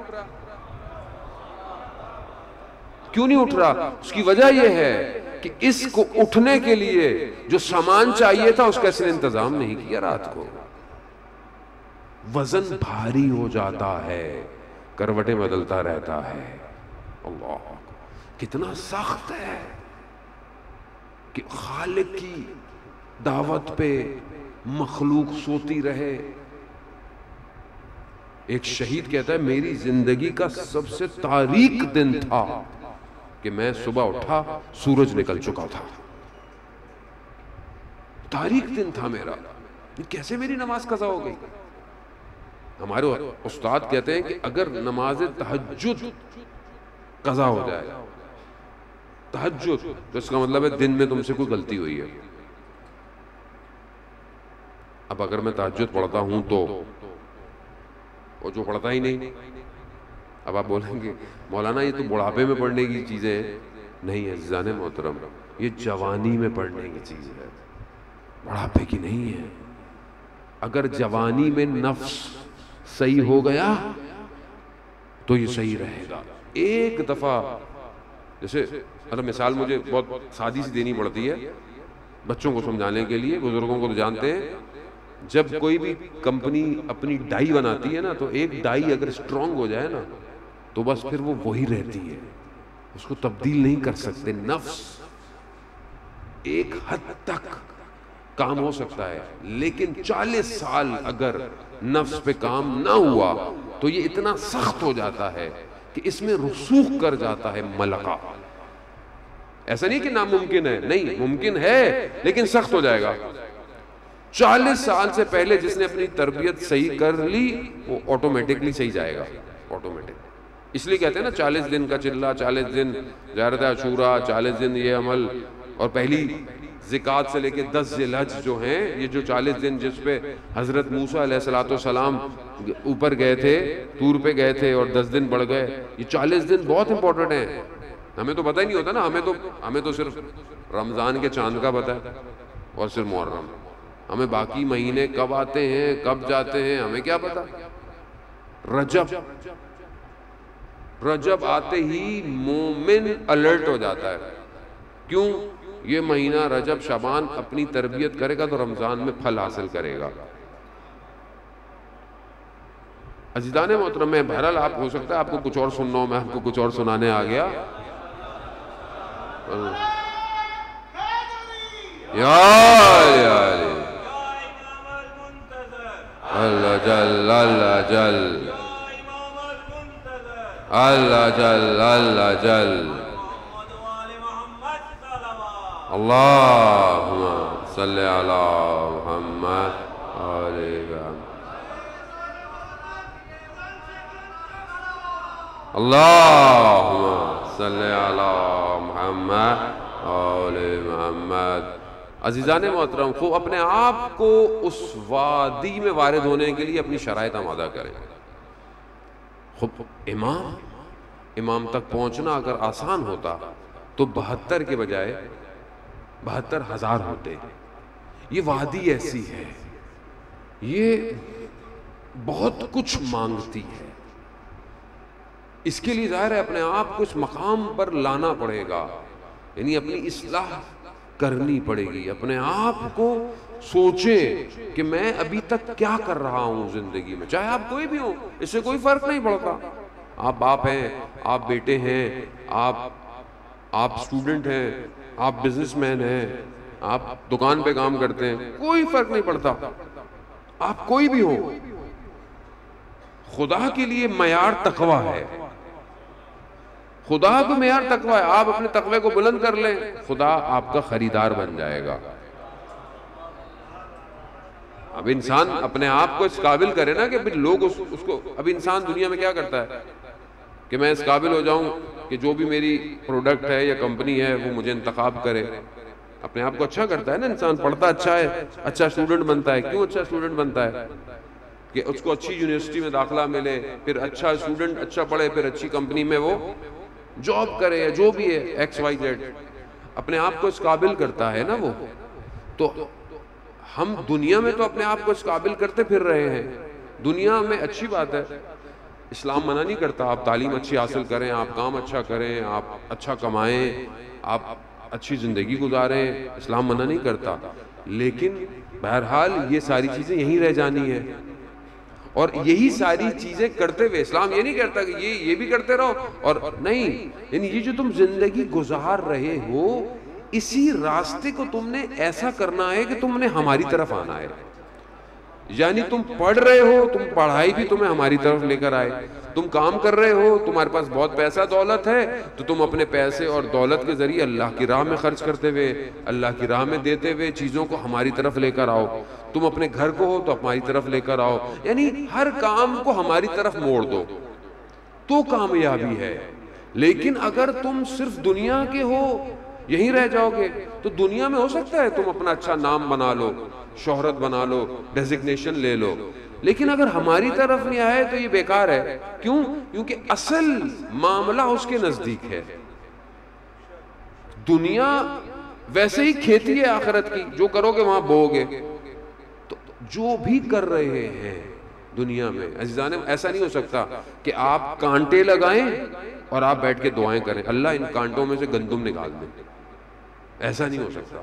کیوں نہیں اٹھ رہا؟ اس کی وجہ یہ ہے کہ اس کو اٹھنے کے لیے جو سامان چاہیے تھا اس کا اس نے انتظام نہیں کیا. رات کو وزن بھاری ہو جاتا ہے، کروٹیں بدلتا رہتا ہے. اللہ کتنا سخت ہے کہ خالق کی دعوت پہ مخلوق سوتی رہے. ایک شہید کہتا ہے میری زندگی کا سب سے تاریک دن تھا کہ میں صبح اٹھا سورج نکل چکا تھا. تاریک دن تھا میرا. کیسے میری نماز قضا ہو گئی؟ ہمارے استاد کہتے ہیں کہ اگر نماز تہجد قضا ہو جائے، تہجد تو اس کا مطلب ہے دن میں تم سے کوئی غلطی ہوئی ہے. اب اگر میں تہجد پڑھتا ہوں تو، اور جو پڑھتا ہی نہیں، اب آپ بولیں گے مولانا یہ تو بڑھاپے میں پڑھنے کی چیزیں ہیں. نہیں عزیزان محترم، یہ جوانی میں پڑھنے کی چیز ہے، بڑھاپے کی نہیں ہے. اگر جوانی میں نفس صحیح ہو گیا تو یہ صحیح رہے گا. ایک دفعہ جیسے مطلب مثال مجھے بہت سادی سی دینی پڑتی ہے بچوں کو سمجھانے کے لیے، بزرگوں کو تو جانتے ہیں. جب کوئی بھی کمپنی اپنی ڈائی بناتی ہے نا، تو ایک ڈائی اگر اسٹرانگ ہو جائے نا تو بس پھر وہ وہی رہتی ہے، اس کو تبدیل نہیں کر سکتے. نفس ایک حد تک کام ہو سکتا ہے، لیکن 40 سال اگر نفس پہ کام نہ ہوا تو یہ اتنا سخت ہو جاتا ہے کہ اس میں رسوخ کر جاتا ہے ملکہ. ایسا نہیں کہ ناممکن ہے، نہیں ممکن ہے لیکن سخت ہو جائے گا. 40 سال سے پہلے جس نے اپنی تربیت صحیح کر لی وہ آٹومیٹکلی صحیح جائے گا. آٹومیٹک. اس لیے کہتے ہیں نا 40 دن کا چلہ، 40 دن زیارت عاشورہ، 40 دن یہ عمل، اور پہلی زکوٰۃ سے لے کے 10 ذی الحج جو ہیں، یہ جو 40 دن جس پہ حضرت موسیٰ علیہ السلام اوپر گئے تھے، طور پہ گئے تھے اور 10 دن بڑھ گئے. یہ 40 دن بہت امپورٹنٹ ہیں. ہمیں تو پتہ ہی نہیں ہوتا نا، ہمیں تو صرف رمضان کے چاند کا پتہ ہے اور صرف محرم. ہمیں باقی مہینے کب آتے ہیں کب جاتے ہیں ہمیں کیا پتہ. رجب آتے ہی مومن الرٹ ہو جاتا ہے. کیوں؟ یہ مہینہ رجب شعبان اپنی تربیت کرے گا تو رمضان میں پھل حاصل کرے گا. عزیزان محترم، میں بہرحال آپ ہو سکتا ہے آپ کو کچھ اور سننا ہو، میں آپ کو کچھ اور سنانے آ گیا. اللہ جل اللہ جل اللہ جل اللہ جل اللہم صلی علی محمد اللہم صلی علی محمد آل محمد. عزیزان محترم، خوب اپنے آپ کو اس وادی میں وارد ہونے کے لیے اپنی شرائط آمادہ کریں. خوب امام تک پہنچنا اگر آسان ہوتا تو 72 کے بجائے 72,000 ہوتے. یہ وادی ایسی ہے یہ بہت کچھ مانگتی ہے. اس کے لیے ظاہر ہے اپنے آپ کو اس مقام پر لانا پڑے گا، یعنی اپنی اصلاح کرنی پڑے گی. اپنے آپ کو سوچیں کہ میں ابھی تک کیا کر رہا ہوں زندگی میں، چاہے آپ کوئی بھی ہوں، اس سے کوئی فرق نہیں پڑتا. آپ باپ ہیں، آپ بیٹے ہیں، آپ اسٹوڈنٹ ہیں، آپ بزنس مین ہیں، آپ دکان پہ کام کرتے ہیں، کوئی فرق نہیں پڑتا. آپ کوئی بھی ہو، خدا کے لیے معیار تقویٰ ہے. خدا کو معیار تقویٰ ہے. آپ اپنے تقوی کو بلند کر لیں، خدا آپ کا خریدار بن جائے گا. اب انسان اپنے آپ کو اس قابل کرے نا کہ لوگ اس کو، اب انسان دنیا میں کیا کرتا ہے کہ میں اس قابل ہو جاؤں کہ جو بھی میری پروڈکٹ ہے یا کمپنی ہے وہ مجھے انتخاب کرے. اپنے آپ کو اچھا کرتا ہے نا انسان، پڑھتا اچھا ہے، اچھا اسٹوڈنٹ بنتا ہے. کیوں اچھا اسٹوڈنٹ بنتا ہے؟ کہ اس کو اچھی یونیورسٹی میں داخلہ ملے، پھر اچھا اسٹوڈنٹ اچھا پڑھے، پھر اچھی کمپنی میں وہ جاب کرے یا جو بھی ہے ایکس وائی زیڈ. اپنے آپ کو اس قابل کرتا ہے نا وہ. تو ہم دنیا میں تو اپنے آپ کو اس قابل کرتے پھر رہے ہیں. دنیا میں اچھی بات ہے، اسلام منع نہیں کرتا آپ تعلیم اچھی حاصل کریں، آپ کام اچھا کریں، آپ اچھا کمائیں، آپ اچھی زندگی گزاریں، اسلام منع نہیں کرتا. لیکن بہرحال یہ ساری چیزیں یہیں رہ جانی ہے. اور یہی ساری چیزیں کرتے ہوئے اسلام یہ نہیں کہتا کہ یہ بھی کرتے رہو اور نہیں، یعنی یہ جو تم زندگی گزار رہے ہو اسی راستے کو تم نے ایسا کرنا ہے کہ تم نے ہماری طرف آنا ہے. یعنی تم پڑھ رہے ہو، تم پڑھائی بھی تمہیں ہماری طرف لے کر آئے. تم کام کر رہے ہو، تمہارے پاس بہت پیسہ دولت ہے، تو تم اپنے پیسے اور دولت کے ذریعے اللہ کی راہ میں خرچ کرتے ہوئے، اللہ کی راہ میں دیتے ہوئے چیزوں کو ہماری طرف لے کر آؤ. تم اپنے گھر کو ہو تو ہماری طرف لے کر آؤ. یعنی ہر کام کو ہماری طرف موڑ دو تو کامیابی ہے. لیکن اگر تم صرف دنیا کے ہو، یہیں رہ جاؤ گے، تو دنیا میں ہو سکتا ہے تم اپنا اچھا نام بنا لو، شہرت بنا لو، ڈیزگنیشن لے لو، لیکن اگر ہماری طرف نہیں آئے تو یہ بیکار ہے. کیوں؟ کیونکہ اصل معاملہ اس کے نزدیک ہے. دنیا ویسے ہی کھیتی ہے آخرت کی، جو کرو گے وہاں بو گے. تو جو بھی کر رہے ہیں دنیا میں عزیزان، ایسا نہیں ہو سکتا کہ آپ کانٹے لگائیں اور آپ بیٹھ کے دعائیں کریں اللہ ان کانٹوں میں سے گندم نکال دیں. ایسا نہیں ہو سکتا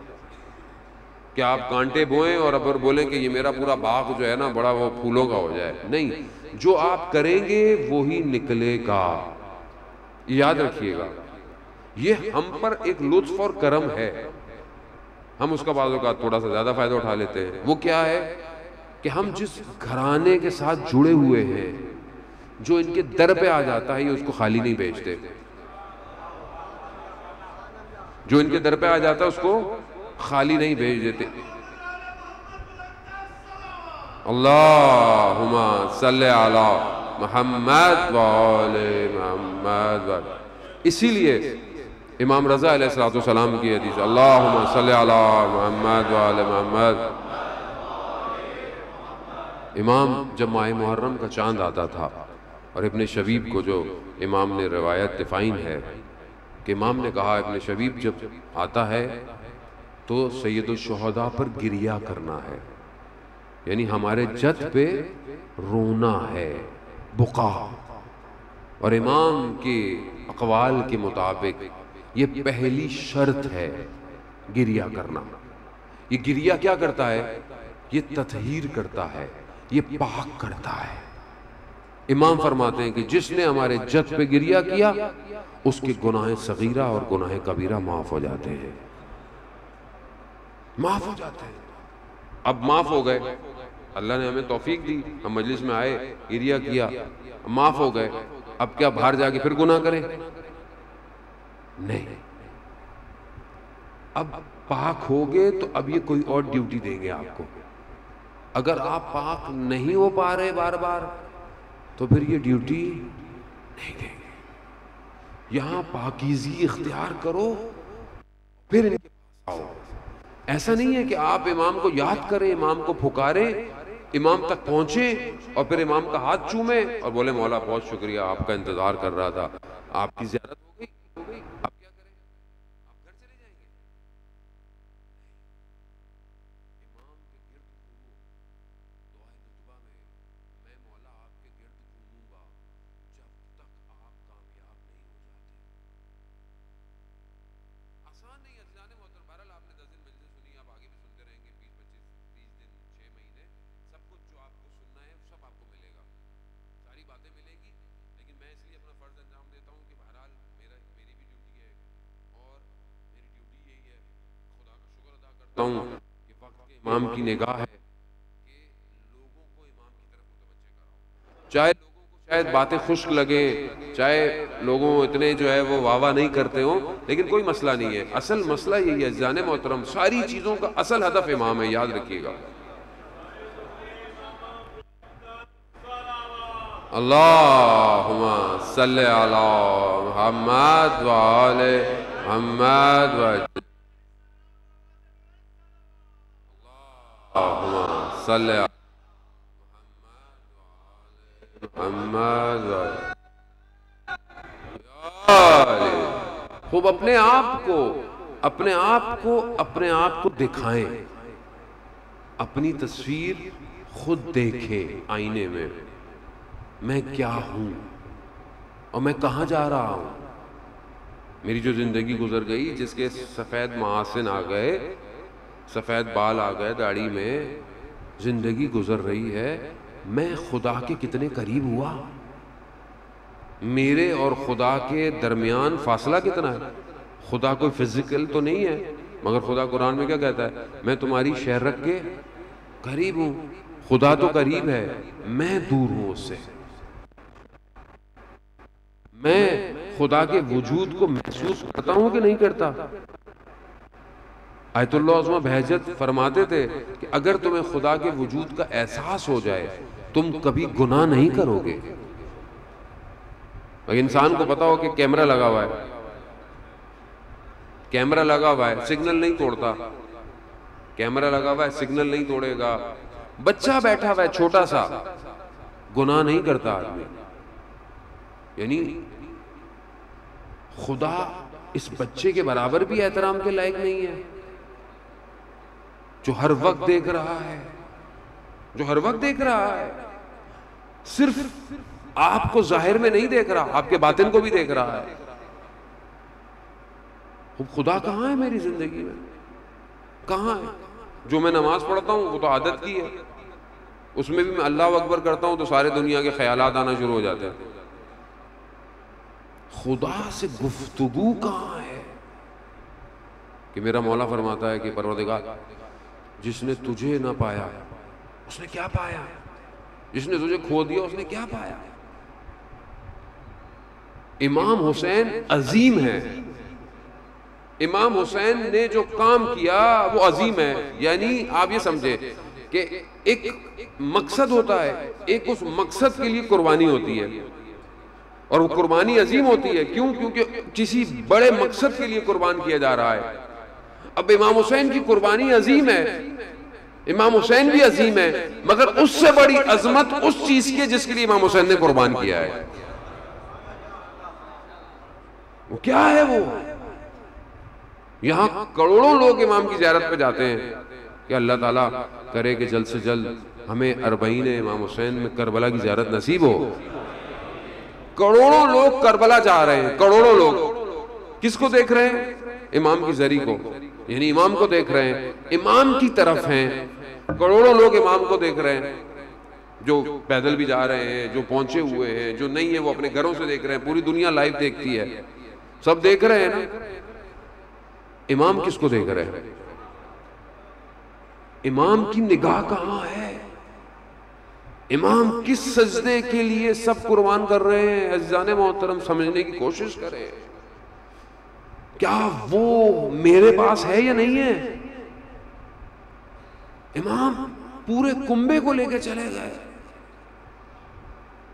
کہ آپ کانٹے بوئیں اور اب بولیں کہ یہ میرا پورا باغ جو ہے نا بڑا وہ پھولوں کا ہو جائے. نہیں، جو آپ کریں گے وہی نکلے گا. یاد رکھیے گا، یہ ہم پر ایک لطف اور کرم ہے. ہم اس کا بعض اوقات تھوڑا سا زیادہ فائدہ اٹھا لیتے ہیں. وہ کیا ہے کہ ہم جس گھرانے کے ساتھ جڑے ہوئے ہیں، جو ان کے در پہ آ جاتا ہے یہ اس کو خالی نہیں بھیجتے. جو ان کے در پہ آ جاتا ہے اس کو خالی نہیں بھیج دیتے. اللہم صلی علی محمد وآل محمد. اسی لیے امام رضا علیہ السلام کی حدیث اللہم صلی علی محمد وآل محمد. امام جب ماہ محرم کا چاند آتا تھا، اور ابن شبیب کو جو امام نے روایت دفائن ہے کہ امام نے کہا ابن شبیب جب آتا ہے تو سید الشہداء پر گریہ کرنا ہے، یعنی ہمارے جد پہ رونا ہے، بقا. اور امام کے اقوال کے مطابق یہ پہلی شرط ہے گریہ کرنا. یہ گریہ کیا کرتا ہے؟ یہ تطہیر کرتا ہے، یہ پاک کرتا ہے. امام فرماتے ہیں کہ جس نے ہمارے جد پہ گریہ کیا اس کے گناہ صغیرہ اور گناہ کبیرہ معاف ہو جاتے ہیں. معاف ہو جاتے ہیں. اب معاف ہو گئے، اللہ نے ہمیں توفیق دی، ہم مجلس میں آئے، گریہ کیا، معاف ہو گئے. اب کیا باہر جا کے پھر گناہ کریں؟ نہیں. اب پاک ہو گئے تو اب یہ کوئی اور ڈیوٹی دیں گے آپ کو. اگر آپ پاک نہیں ہو پا رہے بار بار تو پھر یہ ڈیوٹی نہیں دیں گے. یہاں پاکیزی اختیار کرو پھر ان کے پاس آؤ. ایسا نہیں ہے کہ آپ امام کو یاد کریں، امام کو پھکاریں، امام تک پہنچیں اور پھر امام کا ہاتھ چومیں اور بولے مولا بہت شکریہ، آپ کا انتظار کر رہا تھا، آپ کی زیارت ہو گئی، اب کیا کریں؟ آپ گھر چلے جائیں گے. امام کے گرد گھومو، دعائیں کرتا ہوں کہ وقت کے امام کی نگاہ ہے کہ لوگوں کو امام کی طرف متوجہ کراؤ، چاہے لوگوں کو شاید باتیں خشک لگے، چاہے لوگوں اتنے جو ہے وہ واہ واہ نہیں کرتے ہوں، لیکن کوئی مسئلہ نہیں ہے. اصل مسئلہ یہی ہے عزیزان محترم، ساری چیزوں کا اصل ہدف امام ہے، یاد رکھیے گا. اللہم صلی علی محمد وآل محمد اللہم صلی علی محمد وآل خوب اپنے آپ کو دکھائیں، اپنی تصویر خود دیکھیں آئینے میں کیا ہوں اور میں کہاں جا رہا ہوں. میری جو زندگی گزر گئی، جس کے سفید محاسن آ گئے، سفید بال آ گئے داڑھی میں، زندگی گزر رہی ہے، میں خدا کے کتنے قریب ہوا؟ میرے اور خدا کے درمیان فاصلہ کتنا ہے؟ خدا کوئی فزیکل تو نہیں ہے، مگر خدا قرآن میں کیا کہتا ہے؟ میں تمہاری شہرت کے قریب ہوں. خدا تو قریب ہے، میں دور ہوں اس سے. میں خدا کے وجود کو محسوس کرتا ہوں کہ نہیں کرتا؟ آیت اللہ عظمہ بہجت فرماتے تھے کہ اگر تمہیں خدا کے وجود کا احساس ہو جائے تم کبھی گناہ نہیں کرو گے. انسان کو پتا ہو کہ کیمرہ لگا ہوا ہے، کیمرہ لگا ہوا ہے، سگنل نہیں توڑتا. کیمرہ لگا ہوا ہے، سگنل نہیں توڑے گا. بچہ بیٹھا ہوا ہے چھوٹا سا، گناہ نہیں کرتا آدمی. یعنی خدا اس بچے کے برابر بھی احترام کے لائق نہیں ہے، جو ہر وقت دیکھ رہا ہے، جو ہر وقت دیکھ رہا ہے. صرف آپ کو ظاہر میں نہیں دیکھ رہا، آپ کے باطن کو بھی دیکھ رہا ہے. خدا کہاں ہے میری زندگی میں؟ کہاں ہے؟ جو میں نماز پڑھتا ہوں وہ تو عادت کی ہے، اس میں بھی میں اللہ اکبر کرتا ہوں تو سارے دنیا کے خیالات آنا شروع ہو جاتے ہیں. خدا سے گفتگو کہاں ہے؟ کہ میرا مولا فرماتا ہے کہ پروردگار جس نے تجھے نہ پایا اس نے کیا پایا، جس نے تجھے کھو دیا اس نے کیا پایا. امام حسین عظیم ہے، امام حسین نے جو کام کیا وہ عظیم ہے. یعنی آپ یہ سمجھے کہ ایک مقصد ہوتا ہے، ایک اس مقصد کے لیے قربانی ہوتی ہے، اور وہ قربانی عظیم ہوتی ہے. کیوں؟ کیونکہ کسی بڑے مقصد کے لیے قربان کیا جا رہا ہے. اب امام حسین کی قربانی عظیم ہے، امام حسین بھی عظیم ہے، مگر اس سے بڑی عظمت اس چیز کی جس کے لیے امام حسین نے قربان کیا ہے. وہ کیا ہے؟ وہ یہاں کروڑوں لوگ امام کی زیارت پہ جاتے ہیں کہ اللہ تعالیٰ کرے کہ جلد سے جلد ہمیں 40 امام حسین میں کربلا کی زیارت نصیب ہو. کروڑوں لوگ کربلا جا رہے ہیں، کروڑوں لوگ. کس کو دیکھ رہے ہیں؟ امام کی زری کو، یعنی امام کو دیکھ رہے ہیں، امام کی طرف ہیں. کروڑوں لوگ امام کو دیکھ رہے ہیں، جو پیدل بھی جا رہے ہیں، جو پہنچے ہوئے ہیں، جو نہیں ہیں وہ اپنے گھروں سے دیکھ رہے ہیں. پوری دنیا لائیو دیکھتی ہے، سب دیکھ رہے ہیں نا. امام کس کو دیکھ رہے ہیں؟ امام کی نگاہ کہاں ہے؟ امام کس سجدے کے لیے سب قربان کر رہے ہیں؟ عزیزان محترم سمجھنے کی کوشش کریں. کیا وہ میرے پاس ہے یا نہیں ہے؟ امام پورے کنبے کو لے کے چلے گئے.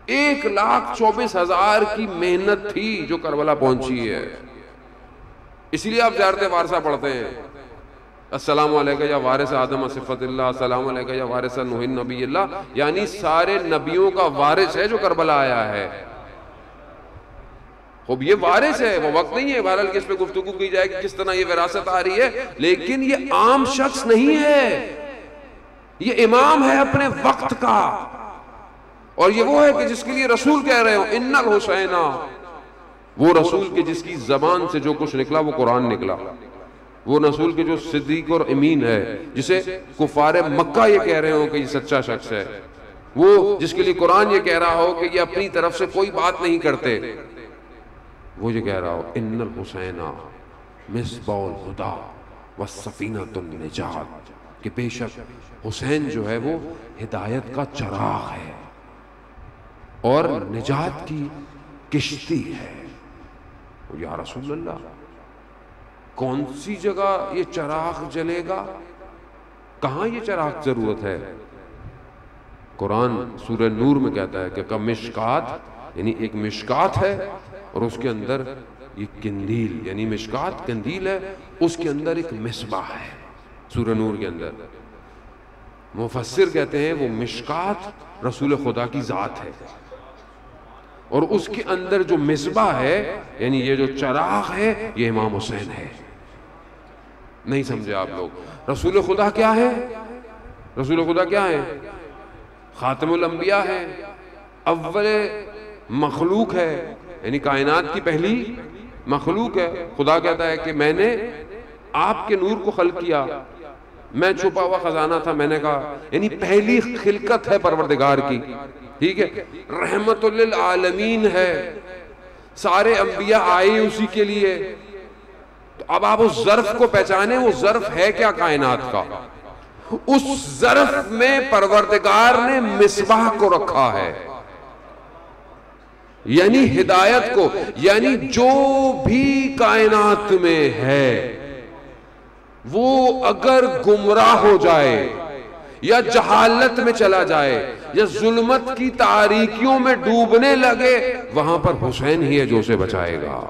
1,24,000 کی محنت تھی جو کربلا پہنچی ہے. اس لیے آپ زیارت وارثہ پڑھتے ہیں، السلام علیکہ یا وارث آدم صفت اللہ، السلام علیکہ یا وارث نوح نبی اللہ. یعنی سارے نبیوں کا وارث ہے جو کربلا آیا ہے. خوب یہ وارث ہے، وہ وقت نہیں ہے بہرحال کہ اس پہ گفتگو کی جائے کہ کس طرح یہ وراثت آ رہی ہے، لیکن یہ عام شخص نہیں ہے، یہ امام ہے اپنے وقت کا. اور یہ وہ ہے کہ جس کے لیے رسول کہہ رہے ہو ان الحسین، وہ رسول کے جس کی زبان سے جو کچھ نکلا وہ قرآن نکلا، وہ رسول کے جو صدیق اور امین ہے، جسے کفار مکہ یہ کہہ رہے ہو کہ یہ سچا شخص ہے، وہ جس کے لیے قرآن یہ کہہ رہا ہو کہ یہ اپنی طرف سے کوئی بات نہیں کرتے، وہ یہ کہہ رہا ہو ان الحسین مصباح الہدی. وَالسَّفِينَةُ النِّجَاةِ، کہ بے شک حسین جو ہے وہ ہدایت کا چراغ ہے اور نجات کی کشتی ہے۔ یا رسول اللہ، کون سی جگہ یہ چراغ جلے گا؟ کہاں یہ چراغ ضرورت ہے؟ قرآن سورہ نور میں کہتا ہے کہ کمشکات، یعنی ایک مشکات ہے اور اس کے اندر یہ قندیل، یعنی مشکات قندیل ہے، اس کے اندر ایک مصباح ہے۔ سورہ نور کے اندر مفسر کہتے ہیں وہ مشکات رسول خدا کی ذات ہے، اور اس کے اندر جو مصباح ہے، یعنی یہ جو چراغ ہے، یہ امام حسین ہے۔ نہیں سمجھے آپ لوگ؟ رسول خدا کیا ہے؟ رسول خدا کیا ہے؟ خاتم الانبیاء ہے، اول مخلوق ہے، یعنی کائنات کی پہلی مخلوق ہے۔ خدا کہتا ہے کہ میں نے آپ کے نور کو خلق کیا، میں چھپا ہوا خزانہ تھا، میں نے کہا، یعنی پہلی خلقت ہے پروردگار کی، ٹھیک ہے، رحمت للعالمین ہے، سارے انبیاء آئے اسی کے لیے۔ تو اب آپ اس ظرف کو پہچانے، وہ ظرف ہے کیا کائنات کا؟ اس ظرف میں پروردگار نے مصباح کو رکھا ہے، یعنی ہدایت کو، یعنی جو بھی کائنات میں ہے وہ اگر گمراہ ہو جائے یا جہالت میں چلا جائے یا ظلمت کی تاریکیوں میں ڈوبنے لگے، وہاں پر حسین ہی ہے جو اسے بچائے گا۔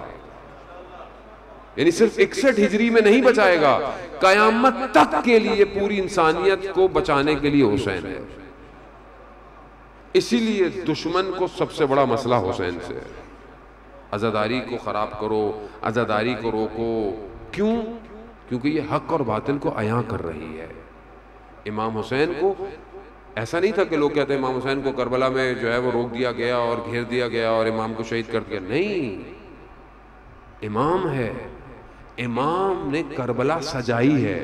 یعنی صرف 61 ہجری میں نہیں بچائے گا، قیامت تک کے لیے پوری انسانیت کو بچانے کے لیے حسین ہے۔ اسی لیے دشمن کو سب سے بڑا مسئلہ حسین سے ہے۔ عزاداری کو خراب کرو، عزاداری کو روکو، کیوں؟ کیونکہ یہ حق اور باطل کو عیاں کر رہی ہے۔ امام حسین کو ایسا نہیں تھا کہ لوگ کہتے ہیں امام حسین کو کربلا میں جو ہے وہ روک دیا گیا اور گھیر دیا گیا اور امام کو شہید کر دیا، نہیں، امام ہے، امام نے کربلا سجائی ہے،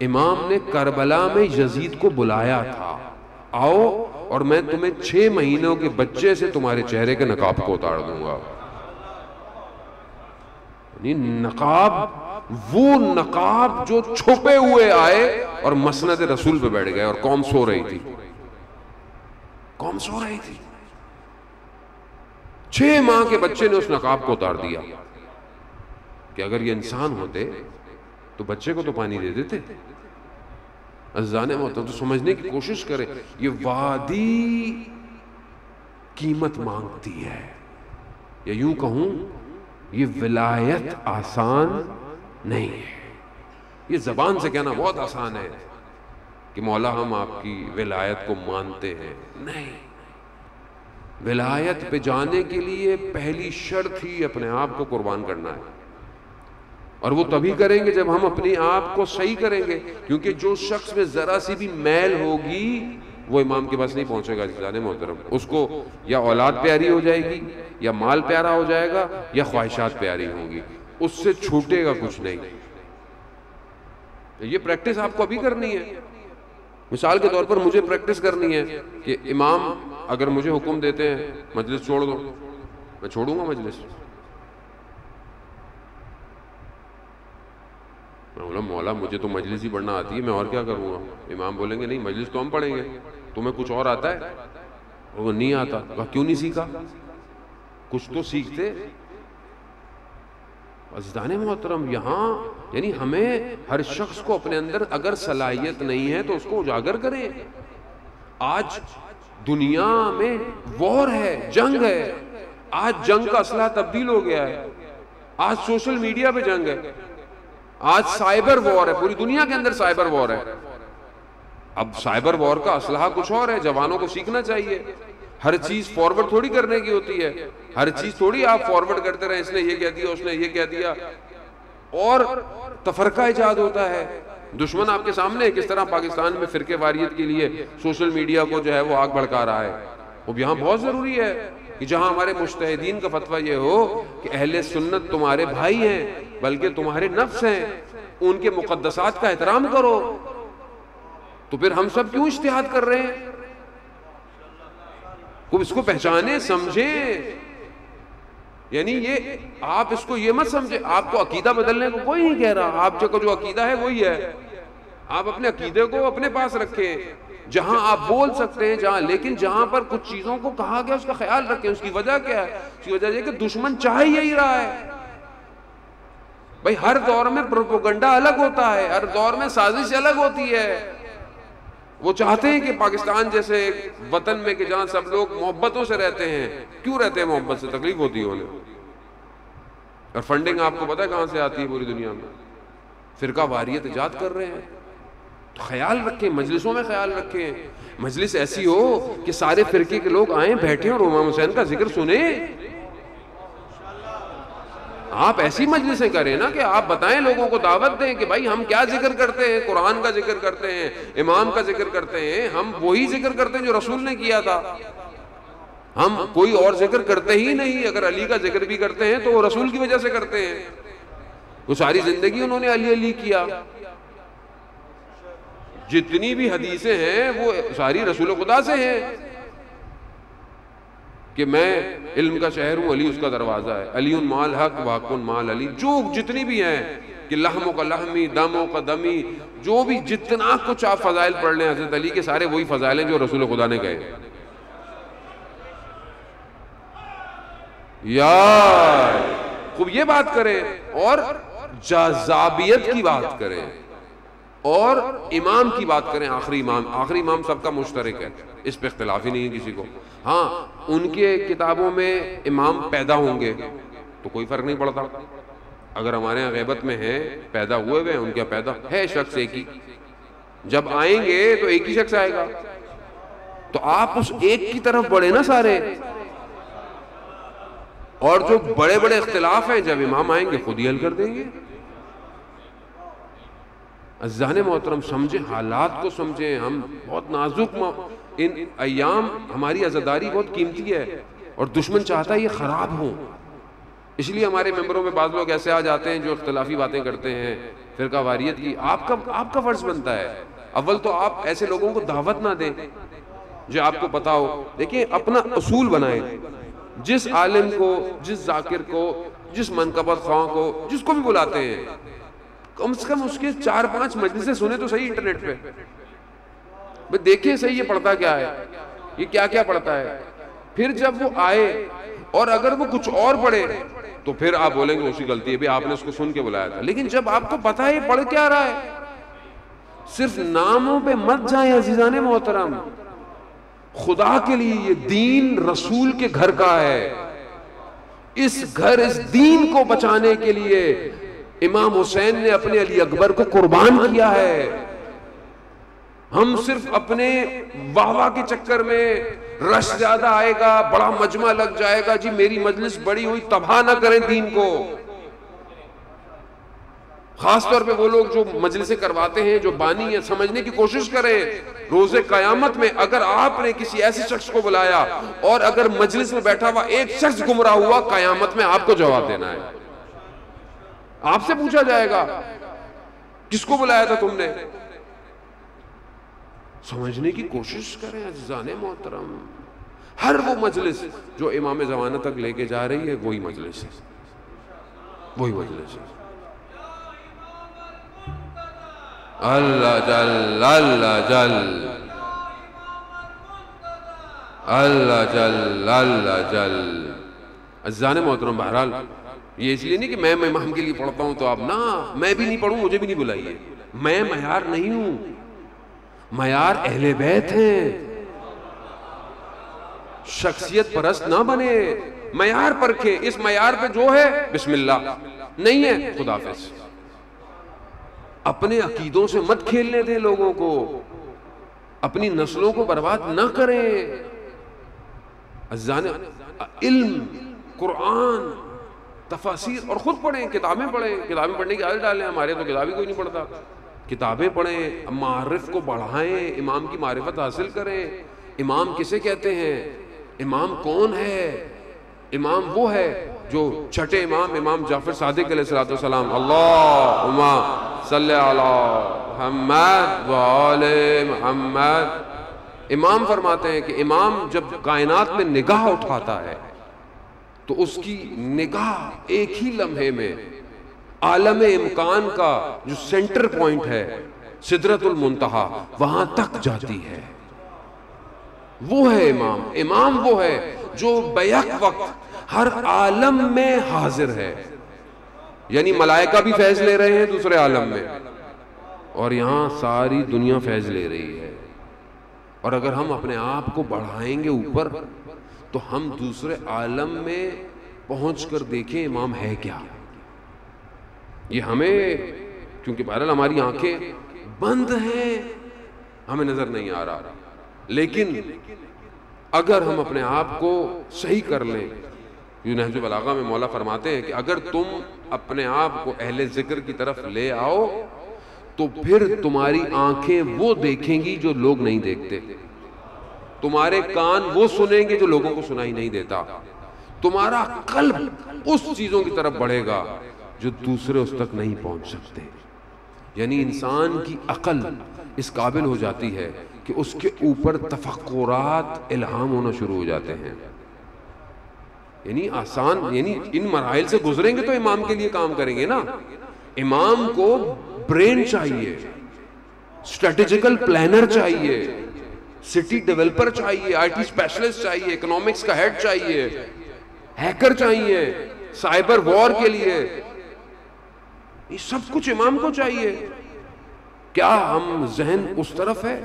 امام نے کربلا میں یزید کو بلایا تھا، آؤ اور میں تمہیں 6 مہینوں کے بچے سے تمہارے چہرے کے نقاب کو اتار دوں گا۔ یعنی نقاب، وہ نقاب جو چھپے ہوئے آئے اور مسند رسول پہ بیٹھ گئے، اور قوم سو رہی تھی، قوم سو رہی تھی، 6 ماہ کے بچے نے اس نقاب کو اتار دیا کہ اگر یہ انسان ہوتے تو بچے کو تو پانی دے دیتے۔ عزیزان محترم، تو سمجھنے کی کوشش کرے، یہ وادی قیمت مانگتی ہے، یا یوں کہوں یہ ولایت آسان نہیں ہے۔ یہ زبان سے کہنا بہت آسان ہے کہ مولا ہم آپ کی ولایت کو مانتے ہیں، نہیں، ولایت پہ جانے کے لیے پہلی شرط ہی اپنے آپ کو قربان کرنا ہے، اور وہ تبھی کریں گے جب ہم اپنی آپ کو صحیح کریں گے، کیونکہ جو شخص میں ذرا سی بھی میل ہوگی وہ امام کے پاس نہیں پہنچے گا۔ عزیزان محترم، اس کو یا اولاد پیاری ہو جائے گی، یا مال پیارا ہو جائے گا، یا خواہشات پیاری ہوں گی، اس سے چھوٹے گا کچھ نہیں۔ یہ پریکٹس آپ کو ابھی کرنی ہے۔ مثال کے طور پر مجھے پریکٹس کرنی ہے کہ امام اگر مجھے حکم دیتے ہیں مجلس چھوڑ دو، میں چھوڑوں گا مجلس؟ میں بولا مولا مجھے تو مجلس ہی پڑھنا آتی ہے، میں اور کیا کروں گا؟ امام بولیں گے نہیں مجلس تو ہم پڑھیں گے، تمہیں کچھ اور آتا ہے؟ وہ نہیں آتا۔ کہا کیوں نہیں سیکھا؟ کچھ تو سیکھتے۔ عزیزان محترم، یہاں یعنی ہمیں ہر شخص کو اپنے اندر اگر صلاحیت نہیں ہے تو اس کو اجاگر کریں۔ آج دنیا میں وار ہے، جنگ ہے، آج جنگ کا اسلحہ تبدیل ہو گیا ہے، آج سوشل میڈیا پہ جنگ ہے، آج سائبر وار ہے، پوری دنیا کے اندر سائبر وار ہے۔ اب سائبر وار کا اسلحہ کچھ اور ہے، جوانوں کو سیکھنا چاہیے۔ ہر چیز فارورڈ تھوڑی کرنے کی ہوتی ہے، ہر چیز تھوڑی آپ فارورڈ کرتے رہیں، اس نے یہ کہہ دیا، اس نے یہ کہہ دیا، اور تفرقہ ایجاد ہوتا ہے۔ دشمن آپ کے سامنے ہے، کس طرح پاکستان میں فرقے واریت کے لیے سوشل میڈیا کو جو ہے وہ آگ بھڑکا رہا ہے۔ اب یہاں بہت ضروری ہے کہ جہاں ہمارے مجتہدین کا فتویٰ یہ ہو کہ اہل سنت تمہارے بھائی ہیں بلکہ تمہارے نفس ہیں، ان کے مقدسات کا احترام کرو، تو پھر ہم سب کیوں اجتہاد کر رہے ہیں؟ کو اس کو پہچانے، سمجھیں۔ 2 یعنی یہ آپ اس کو یہ مت سمجھے، آپ کو عقیدہ بدلنے کو کوئی نہیں کہہ رہا، آپ جو عقیدہ ہے وہی ہے، آپ اپنے عقیدے کو اپنے پاس رکھیں، جہاں آپ بول سکتے ہیں جہاں، لیکن جہاں پر کچھ چیزوں کو کہا گیا اس کا خیال رکھیں۔ اس کی وجہ کیا ہے؟ اس کی وجہ یہ کہ دشمن چاہ یہی رہا ہے بھائی، ہر دور میں پروپیگنڈا الگ ہوتا ہے، ہر دور میں سازش الگ ہوتی ہے۔ وہ چاہتے ہیں کہ پاکستان جیسے وطن میں کہ جہاں سب لوگ محبتوں سے رہتے ہیں، کیوں رہتے ہیں محبت سے؟ تکلیف ہوتی ہے انہیں، اور فنڈنگ آپ کو پتہ ہے کہاں سے آتی ہے پوری دنیا میں، فرقہ واریت ایجاد کر رہے ہیں۔ تو خیال رکھیں، مجلسوں میں خیال رکھیں، مجلس ایسی ہو کہ سارے فرقے کے لوگ آئیں، بیٹھیں اور امام حسین کا ذکر سنیں۔ آپ ایسی مجلسیں کریں نا کہ آپ بتائیں، لوگوں کو دعوت دیں کہ بھائی ہم کیا ذکر کرتے ہیں، قرآن کا ذکر کرتے ہیں، امام کا ذکر کرتے ہیں، ہم وہی ذکر کرتے ہیں جو رسول نے کیا تھا، ہم کوئی اور ذکر کرتے ہی نہیں۔ اگر علی کا ذکر بھی کرتے ہیں تو وہ رسول کی وجہ سے کرتے ہیں، وہ ساری زندگی انہوں نے علی علی کیا۔ جتنی بھی حدیثیں ہیں وہ ساری رسول خدا سے ہیں کہ میں علم کا شہر ہوں، علی اس کا دروازہ ہے، علی مال حق وحق مال علی، جو جتنی بھی ہیں کہ لحموں کا لحمی، دموں کا دمی، جو بھی جتنا کچھ آپ فضائل پڑھ لیں حضرت علی کے، سارے وہی فضائل ہیں جو رسول خدا نے کہے۔ یار خوب یہ بات کریں، اور جذابیت کی بات کریں، اور امام کی بات کریں۔ آخری امام سب کا مشترک ہے، اس پہ اختلاف ہی نہیں ہے کسی کو۔ ہاں ان کے کتابوں میں امام پیدا ہوں گے تو کوئی فرق نہیں پڑتا، اگر ہمارے یہاں غیبت میں ہیں، پیدا ہوئے ہوئے ہیں، ان کے پیدا ہے شخص ایک ہی، جب آئیں گے تو ایک ہی شخص آئے گا، تو آپ اس ایک کی طرف بڑھے نا سارے۔ اور جو بڑے بڑے اختلاف ہیں جب امام آئیں گے خود ہی حل کر دیں گے۔ عزیزان محترم سمجھیں، حالات کو سمجھیں، ہم بہت نازک ان ایام، ہماری عزاداری بہت قیمتی ہے، اور دشمن چاہتا ہے یہ خراب ہوں، اس لیے ہمارے ممبروں میں بعض لوگ ایسے آ جاتے ہیں جو اختلافی باتیں کرتے ہیں فرقہ واریت کی۔ آپ کا فرض بنتا ہے اول تو آپ ایسے لوگوں کو دعوت نہ دیں جو آپ کو پتا ہو۔ دیکھیں اپنا اصول بنائیں، جس عالم کو، جس ذاکر کو، جس منقبت خواہ کو، جس کو بھی بلاتے ہیں، کم سے کم اس کے 4-5 مجلسیں سنیں تو صحیح انٹرنیٹ پہ، دیکھیں صحیح یہ پڑھتا کیا ہے، یہ کیا کیا پڑھتا ہے۔ پھر جب وہ آئے اور اگر وہ کچھ اور پڑھے تو پھر آپ بولیں گے اسی غلطی ہے، آپ نے اس کو سن کے بلایا تھا۔ لیکن جب آپ کو پتا ہے یہ پڑھ کیا رہا ہے، صرف ناموں پہ مت جائیں عزیزان محترم، خدا کے لیے یہ دین رسول کے گھر کا ہے، اس دین کو بچانے کے لیے امام حسین نے اپنے علی اکبر کو قربان کیا ہے۔ ہم صرف اپنے واہ واہ کے چکر میں، رش زیادہ آئے گا، بڑا مجمع لگ جائے گا، جی میری مجلس بڑی ہوئی، تباہ نہ کریں دین کو۔ خاص طور پہ وہ لوگ جو مجلسیں کرواتے ہیں، جو بانی ہیں، سمجھنے کی کوشش کریں، روز قیامت میں اگر آپ نے کسی ایسے شخص کو بلایا اور اگر مجلس میں بیٹھا ہوا ایک شخص گمراہ ہوا، قیامت میں آپ کو جواب دینا ہے، آپ سے پوچھا جائے گا کس کو بلایا تھا تم نے۔ سمجھنے کی کوشش کریں عزیزان محترم، ہر وہ مجلس جو امام زمانہ تک لے کے جا رہی ہے وہی مجلس ہے، وہی مجلس ہے۔ اللہ جل اللہ جل اللہ جل اللہ جل۔ عزیزان محترم بہرحال یہ اس لیے نہیں کہ میں امام کے لیے پڑھتا ہوں تو آپ نہ، میں بھی نہیں پڑھوں، مجھے بھی نہیں بلائیے، میں معیار نہیں ہوں، معیار اہل بیت ہیں۔ شخصیت پرست نہ بنے، معیار پرکھیں، اس معیار پہ جو ہے بسم اللہ، نہیں ہے خدا حافظ۔ اپنے عقیدوں سے مت کھیلنے دیں لوگوں کو، اپنی نسلوں کو برباد نہ کریں۔ عزیزان، علم، قرآن، تفاسیر، اور خود پڑھیں، کتابیں پڑھنے کی عادت ڈالیں۔ ہمارے تو کتابیں کوئی نہیں پڑھتا، کتابیں پڑھیں، معرف کو بڑھائیں، امام کی معرفت حاصل کریں۔ امام کسے کہتے ہیں؟ امام کون ہے؟ امام وہ ہے جو چھٹے امام جعفر صادق علیہ السلام، اللہم صلی علی محمد وآل محمد۔ امام فرماتے ہیں کہ امام جب کائنات میں نگاہ اٹھاتا ہے تو اس کی نگاہ ایک ہی لمحے میں عالم امکان کا جو سینٹر پوائنٹ ہے سدرۃ المنتہا وہاں تک جاتی ہے. وہ ہے امام. امام وہ ہے جو بیک وقت ہر عالم میں حاضر ہے. یعنی ملائکہ بھی فیض لے رہے ہیں دوسرے عالم میں اور یہاں ساری دنیا فیض لے رہی ہے. اور اگر ہم اپنے آپ کو بڑھائیں گے اوپر تو ہم دوسرے عالم میں پہنچ کر دیکھیں امام ہے کیا. یہ ہمیں کیونکہ بہرحال ہماری آنکھیں بند ہیں ہمیں نظر نہیں آ رہا, لیکن اگر ہم اپنے آپ کو صحیح کر لیں, یہ نہج البلاغہ میں مولا فرماتے ہیں کہ اگر تم اپنے آپ کو اہل ذکر کی طرف لے آؤ تو پھر تمہاری آنکھیں وہ دیکھیں گی جو لوگ نہیں دیکھتے, تمہارے کان وہ سنیں گے جو لوگوں کو سنائی نہیں دیتا, تمہارا قلب اس چیزوں کی طرف بڑھے گا جو دوسرے اس تک نہیں پہنچ سکتے. یعنی انسان کی عقل اس قابل ہو جاتی ہے کہ اس کے اوپر تفکرات الہام ہونا شروع ہو جاتے ہیں. یعنی آسان, یعنی ان مراحل سے گزریں گے تو امام کے لیے کام کریں گے نا. امام کو برین چاہیے, اسٹریٹجیکل پلانر چاہیے, سٹی ڈیولپر چاہیے, آئی ٹی اسپیشلسٹ چاہیے, اکنامکس کا ہیڈ چاہیے, ہیکر چاہیے سائبر وار کے لیے. یہ سب کچھ امام کو چاہیے. کیا ہم ذہن اس طرف ہے؟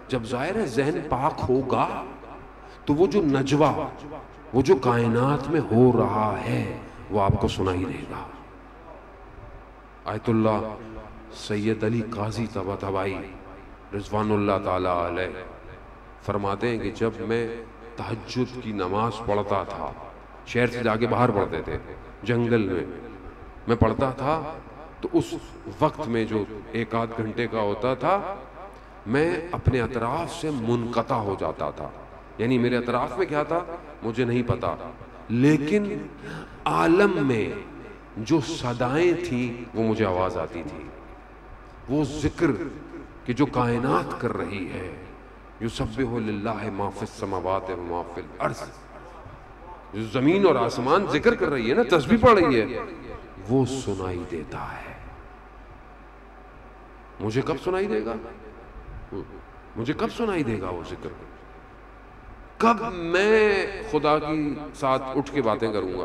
جب ظاہر ہے ذہن پاک ہوگا تو وہ جو نجوہ, وہ جو کائنات میں ہو رہا ہے وہ آپ کو سنائی دے گا. آیت اللہ سید علی قاضی طباطبائی رضوان اللہ تعالی علیہ فرماتے ہیں کہ جب میں تہجد کی نماز پڑھتا تھا, شہر سے جا کے باہر پڑھتے تھے جنگل میں پڑھتا تھا, تو اس وقت میں جو ایک آدھ گھنٹے کا ہوتا تھا میں اپنے اطراف سے منقطع ہو جاتا تھا. یعنی میرے اطراف میں کیا تھا مجھے نہیں پتا, لیکن عالم میں جو صدائیں تھیں وہ مجھے آواز آتی تھی. وہ ذکر کہ جو کائنات کر رہی ہے, یسبح للہ ما فی السماوات و ما فی الارض, جو زمین اور آسمان ذکر کر رہی ہے نا, تسبیح پڑھ رہی ہے, وہ سنائی دیتا ہے. مجھے کب سنائی دے گا؟ مجھے کب سنائی دے گا وہ ذکر؟ کب میں خدا کی ساتھ اٹھ کے باتیں کروں گا؟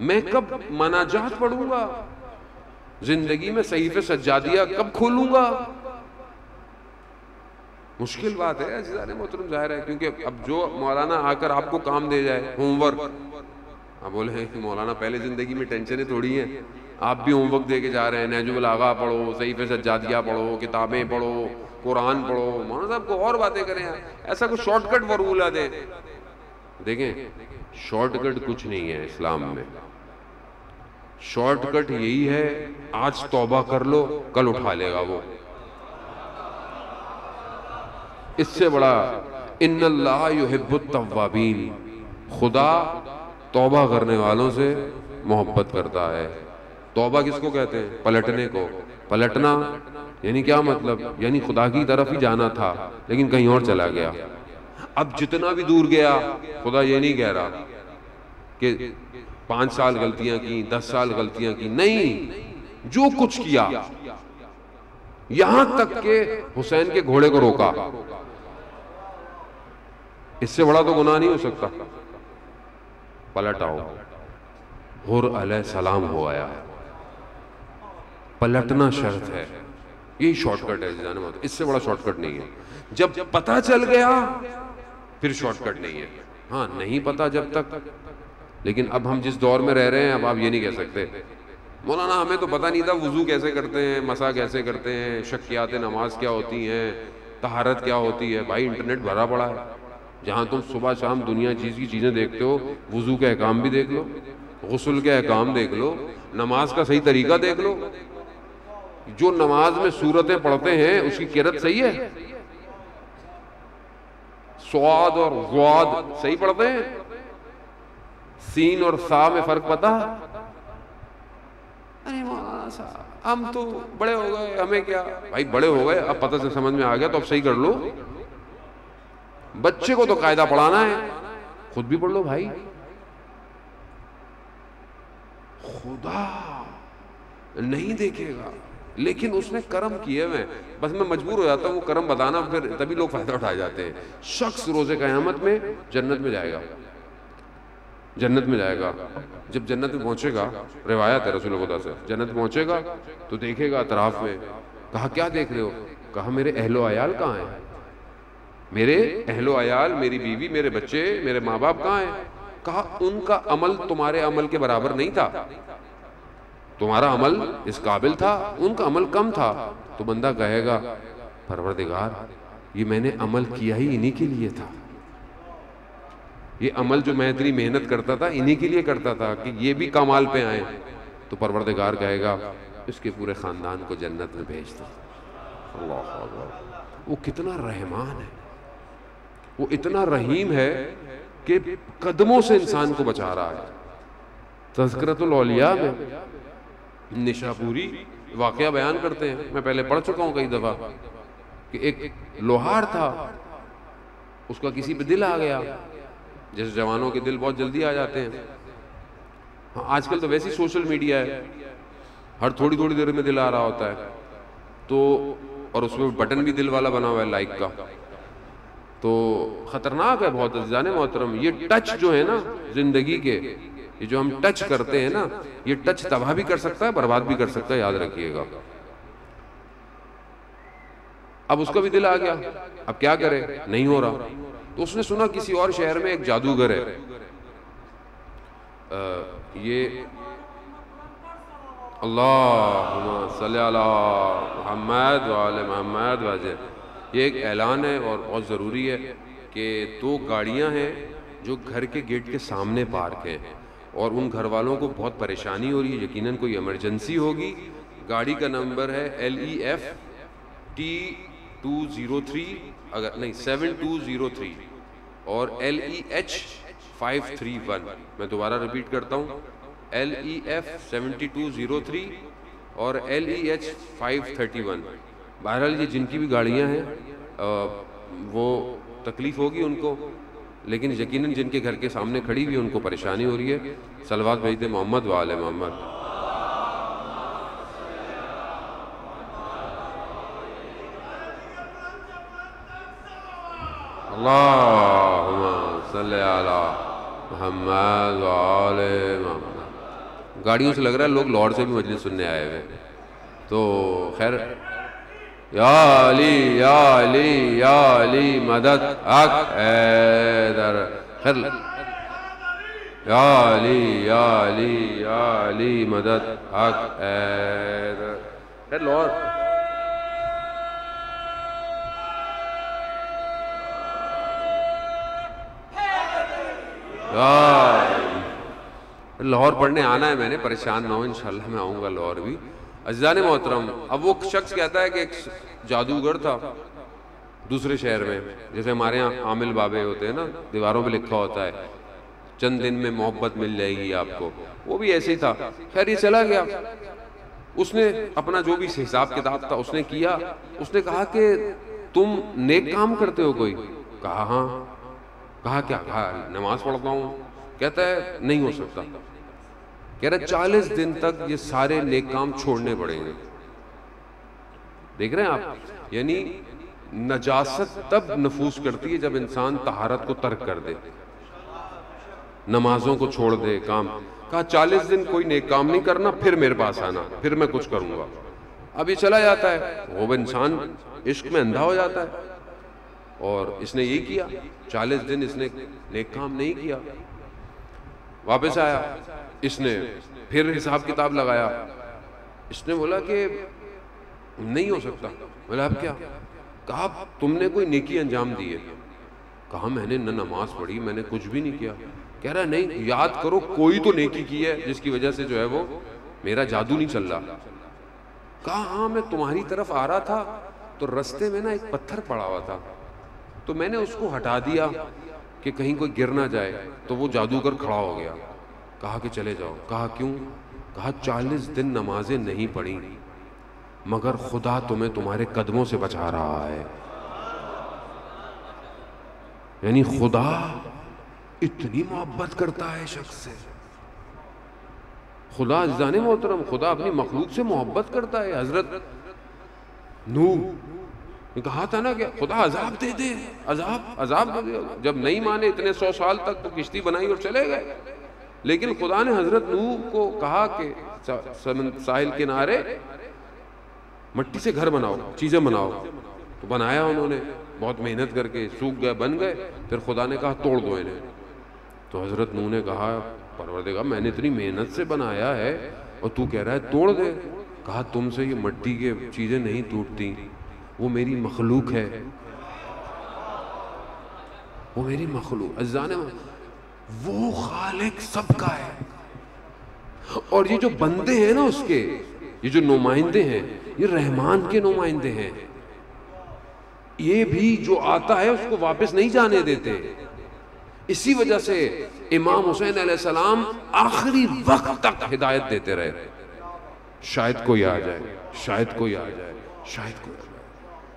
میں کب مناجات پڑھوں گا؟ زندگی میں صحیفے سجادیہ کب کھولوں گا؟ مشکل بات ہے عزیزان محترم, ظاہر ہے, کیونکہ اب جو مولانا آ کر آپ کو کام دے جائے ہوم ورک, آپ بولے ہیں کہ مولانا پہلے زندگی میں ٹینشنیں تھوڑی ہیں, آپ بھی ہوم ورک دے کے جا رہے ہیں, نہج البلاغہ پڑھو, صحیفے سجادیہ پڑھو, کتابیں پڑھو, قرآن پڑھو. مولانا صاحب کو اور باتیں کریں, ایسا کوئی شارٹ کٹ فارمولہ دیں. دیکھیں شارٹ کٹ کچھ نہیں ہے اسلام میں. شارٹ کٹ یہی ہے آج توبہ کر لو کل اٹھا لے گا وہ. اس سے بڑا ان اللہ یحب التوابین, خدا توبہ کرنے والوں سے محبت کرتا ہے. توبہ کس کو کہتے ہیں؟ پلٹنے کو. پلٹنا یعنی کیا مطلب؟ یعنی خدا کی طرف ہی جانا تھا لیکن کہیں اور چلا گیا. اب جتنا بھی دور گیا خدا یہ نہیں کہہ رہا کہ 5 سال غلطیاں کی, 10 سال غلطیاں کی, نہیں, جو کچھ کیا یہاں تک کہ حسین کے گھوڑے کو روکا, اس سے بڑا تو گناہ نہیں ہو سکتا. پلٹ آؤ. حر علیہ السلام ہو آیا. پلٹنا شرط ہے. یہی شارٹ کٹ ہے جانے میں, اس سے بڑا شارٹ کٹ نہیں ہے. جب پتہ چل گیا پھر شارٹ کٹ نہیں ہے. ہاں نہیں پتا جب تک, لیکن اب ہم جس دور میں رہ رہے ہیں اب آپ یہ نہیں کہہ سکتے مولانا ہمیں تو پتہ نہیں تھا وضو کیسے کرتے ہیں, مسا کیسے کرتے ہیں, شکیات نماز کیا ہوتی ہیں, طہارت کیا ہوتی ہے. بھائی انٹرنیٹ بھرا پڑا ہے, جہاں تم صبح شام دنیا چیز کی چیزیں دیکھتے ہو. وضو کے احکام بھی دیکھ لو, غسل کے احکام دیکھ لو, نماز کا صحیح طریقہ دیکھ لو. جو نماز میں سورتیں پڑھتے ہیں اس کی قرأت صحیح ہے؟ سواد اور غواد صحیح پڑھتے ہیں؟ سین اور سا میں فرق پتا؟ ارے مولانا صاحب ہم تو بڑے ہو گئے, ہمیں کیا. بھائی بڑے ہو گئے, اب پتہ سے سمجھ میں آ گیا تو اب صحیح کر لو. بچے کو تو قاعدہ پڑھانا ہے, خود بھی پڑھ لو بھائی. خدا نہیں دیکھے گا، لیکن اس نے کرم کیے ہوئے، بس میں مجبور ہو جاتا ہوں وہ کرم بتانا، پھر تبھی لوگ فائدہ اٹھائے جاتے ہیں۔ شخص روز قیامت میں جنت میں جائے گا، جنت میں جائے گا۔ جب جنت میں پہنچے گا، روایت ہے رسول خدا سے، جنت میں پہنچے گا تو دیکھے گا اطراف میں، کہا کیا دیکھ رہے ہو؟ کہا میرے اہل و عیال کہاں ہیں، میرے اہل و عیال، میری بیوی، میرے بچے، میرے ماں باپ کہاں ہیں؟ کہا ان کا عمل تمہارے عمل کے برابر نہیں تھا، تمہارا عمل اس قابل تھا، ان کا عمل کم تھا۔ تو بندہ کہے گا پروردگار یہ میں نے عمل کیا ہی انہی کے لیے تھا، یہ عمل جو میں اتنی محنت کرتا تھا انہی کے لیے کرتا تھا کہ یہ بھی کمال پہ آئیں۔ تو پروردگار کہے گا اس کے پورے خاندان کو جنت میں بھیج دو۔ اللہ اکبر، وہ کتنا رحمان ہے، وہ اتنا رحیم ہے کہ قدموں سے انسان کو بچا رہا ہے۔ تذکرۃ الاولیاء میں نشاپوری واقعہ بیان کرتے ہیں، میں پہلے پڑھ چکا ہوں کئی دفعہ، کہ ایک لوہار تھا، اس کا کسی پہ دل آ گیا، جیسے جوانوں کے دل بہت جلدی آ جاتے ہیں۔ ہاں آج کل تو ویسی سوشل میڈیا ہے، ہر تھوڑی تھوڑی دیر میں دل آ رہا ہوتا ہے، تو اور اس میں بٹن بھی دل والا بنا ہوا ہے لائک کا، تو خطرناک ہے بہت عزیزان محترم۔ یہ ٹچ جو ہے نا زندگی کے، یہ جو ہم ٹچ کرتے ہیں نا، یہ ٹچ تباہ بھی کر سکتا ہے، برباد بھی کر سکتا ہے، یاد رکھیے گا۔ اب اس کا بھی دل آ گیا، اب کیا کرے، نہیں ہو رہا، تو اس نے سنا کسی اور شہر میں ایک جادوگر ہے، یہ اللہم صلی علی محمد وآل محمد وجہ، یہ ایک اعلان ہے اور بہت ضروری ہے کہ 2 گاڑیاں ہیں جو گھر کے گیٹ کے سامنے پارک ہیں، اور ان گھر والوں کو بہت پریشانی ہو رہی ہے، یقیناً کوئی ایمرجنسی ہوگی۔ گاڑی کا نمبر ہے LEF T203 اگر نہیں 7203 اور LEH 531۔ میں دوبارہ ریپیٹ کرتا ہوں، LEF 7203 اور LEH 531۔ بہرحال یہ جن کی بھی گاڑیاں ہیں وہ تکلیف ہوگی ان کو، لیکن یقیناً جن کے گھر کے سامنے کھڑی ہوئی ان کو پریشانی ہو رہی ہے۔ صلوات بھیج دیں محمد و آل محمد۔ اللہم صلی علی محمد و آل محمد۔ گاڑیوں سے لگ رہا ہے لوگ لاہور سے بھی مجلس سننے آئے ہوئے، تو خیر، یا علی یا علی یا علی مدد حق حیدر، خیر، یا علی یا علی یا علی مدد حق حیدر، خیر لاہور۔ لاہور پڑھنے آنا ہے میں نے، پریشان نہ ہو، انشاءاللہ میں آؤں گا لاہور بھی۔ عزیزان محترم، اب وہ شخص کہتا ہے کہ ایک جادوگر تھا دوسرے شہر میں، جیسے ہمارے ہاں عامل بابے ہوتے ہیں نا، دیواروں پہ لکھا ہوتا ہے چند دن میں محبت مل جائے گی آپ کو، وہ بھی ایسے ہی تھا۔ خیر یہ چلا گیا، اس نے اپنا جو بھی حساب کتاب تھا اس نے کیا، اس نے کہا کہ تم نیک کام کرتے ہو کوئی؟ کہا ہاں۔ کہا کیا؟ کہا نماز پڑھتا ہوں۔ کہتا ہے نہیں ہو سکتا، کہہ رہا 40 دن تک یہ سارے نیک کام چھوڑنے پڑیں گے۔ دیکھ رہے ہیں آپ، یعنی نجاست تب نفوذ کرتی ہے جب انسان طہارت کو ترک کر دے، نمازوں کو چھوڑ دے، کام۔ کہا 40 دن کوئی نیک کام نہیں کرنا، پھر میرے پاس آنا، پھر میں کچھ کروں گا۔ اب یہ چلا جاتا ہے، وہ انسان عشق میں اندھا ہو جاتا ہے، اور اس نے یہی کیا، 40 دن اس نے نیک کام نہیں کیا۔ واپس آیا، اس نے پھر حساب کتاب لگایا، اس نے بولا کہ نہیں ہو سکتا۔ بولا اب کیا؟ کہا تم نے کوئی نیکی انجام دی ہے؟ کہا میں نے نہ نماز پڑھی، میں نے کچھ بھی نہیں کیا۔ کہہ رہا نہیں، یاد کرو کوئی تو نیکی کی ہے جس کی وجہ سے جو ہے وہ میرا جادو نہیں چل رہا۔ کہا ہاں میں تمہاری طرف آ رہا تھا تو رستے میں نا ایک پتھر پڑا ہوا تھا، تو میں نے اس کو ہٹا دیا کہ کہیں کوئی گر نہ جائے، تو وہ جادوگر کھڑا ہو گیا۔ کہا کہ چلے جاؤ۔ کہا کیوں؟ کہا 40 دن نمازیں نہیں پڑھی مگر خدا تمہیں تمہارے قدموں سے بچا رہا ہے۔ یعنی خدا اتنی محبت کرتا ہے شخص سے، خدا عزیزان محترم، خدا اپنی مخلوق سے محبت کرتا ہے. حضرت نوح نے کہا تھا نا کہ خدا عذاب دے دے، عذاب دے دے. جب نہیں مانے اتنے 100 سال تک تو کشتی بنائی اور چلے گئے. لیکن خدا نے حضرت نوح کو کہا کہ ساحل کنارے مٹی سے گھر بناؤ، چیزیں بناؤ. تو بنایا انہوں نے بہت محنت کر کے، سوکھ گئے، بن گئے. پھر خدا نے کہا توڑ دو انہیں. تو حضرت نوح نے کہا پروردگار میں نے اتنی محنت سے بنایا ہے اور تو کہہ رہا ہے توڑ دے. کہا تم سے یہ مٹی کے چیزیں نہیں ٹوٹتی، وہ میری مخلوق ہے، وہ میری مخلوق. عزیزان وہ خالق سب کا ہے. اور یہ جو بندے ہیں نا اس کے، یہ جو نمائندے ہیں، یہ رحمان کے نمائندے ہیں. یہ بھی جو آتا ہے اس کو واپس نہیں جانے دیتے. اسی وجہ سے امام حسین علیہ السلام آخری وقت تک ہدایت دیتے رہے. شاید کوئی آ جائے، شاید کوئی آ جائے، شاید کوئی آ جائے.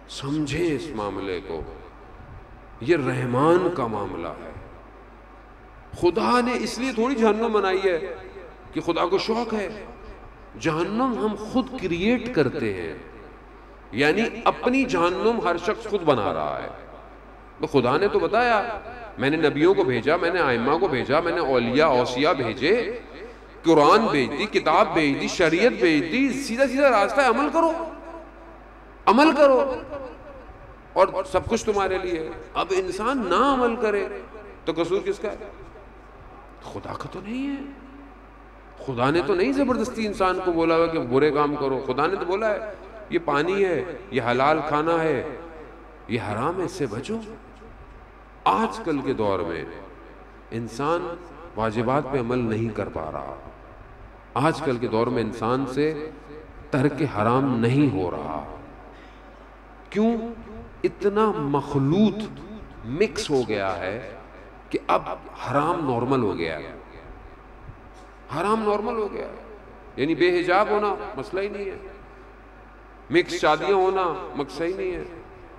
سمجھیں اس معاملے کو، یہ رحمان کا معاملہ ہے. خدا نے اس لیے تھوڑی جہنم بنائی ہے کہ خدا کو شوق ہے. جہنم ہم خود کریٹ کرتے ہیں، یعنی اپنی جہنم ہر شخص خود بنا رہا ہے. تو خدا نے تو بتایا میں نے نبیوں کو بھیجا، میں نے ائمہ کو بھیجا، میں نے اولیاء اوصیاء بھیجے، قرآن بھیج دی، کتاب بھیج دی، شریعت بھیج دی. سیدھا سیدھا راستہ ہے، عمل کرو، عمل کرو، اور سب کچھ تمہارے لیے. اب انسان نہ عمل کرے تو قصور کس کا ہے؟ خدا کا تو نہیں ہے. خدا نے تو نہیں زبردستی انسان کو بولا ہوا کہ برے کام کرو. خدا نے تو بولا ہے یہ پانی ہے، یہ حلال کھانا ہے، یہ حرام ہے، اس سے بچو. آج کل کے دور میں انسان واجبات پہ عمل نہیں کر پا رہا. آج کل کے دور میں انسان سے ترک حرام نہیں ہو رہا. کیوں؟ اتنا مخلوط مکس ہو گیا ہے کہ اب حرام نارمل ہو گیا ہے. حرام نارمل ہو گیا ہے. یعنی بے حجاب ہونا مسئلہ ہی نہیں ہے، مکس شادیاں ہونا مسئلہ ہی نہیں ہے،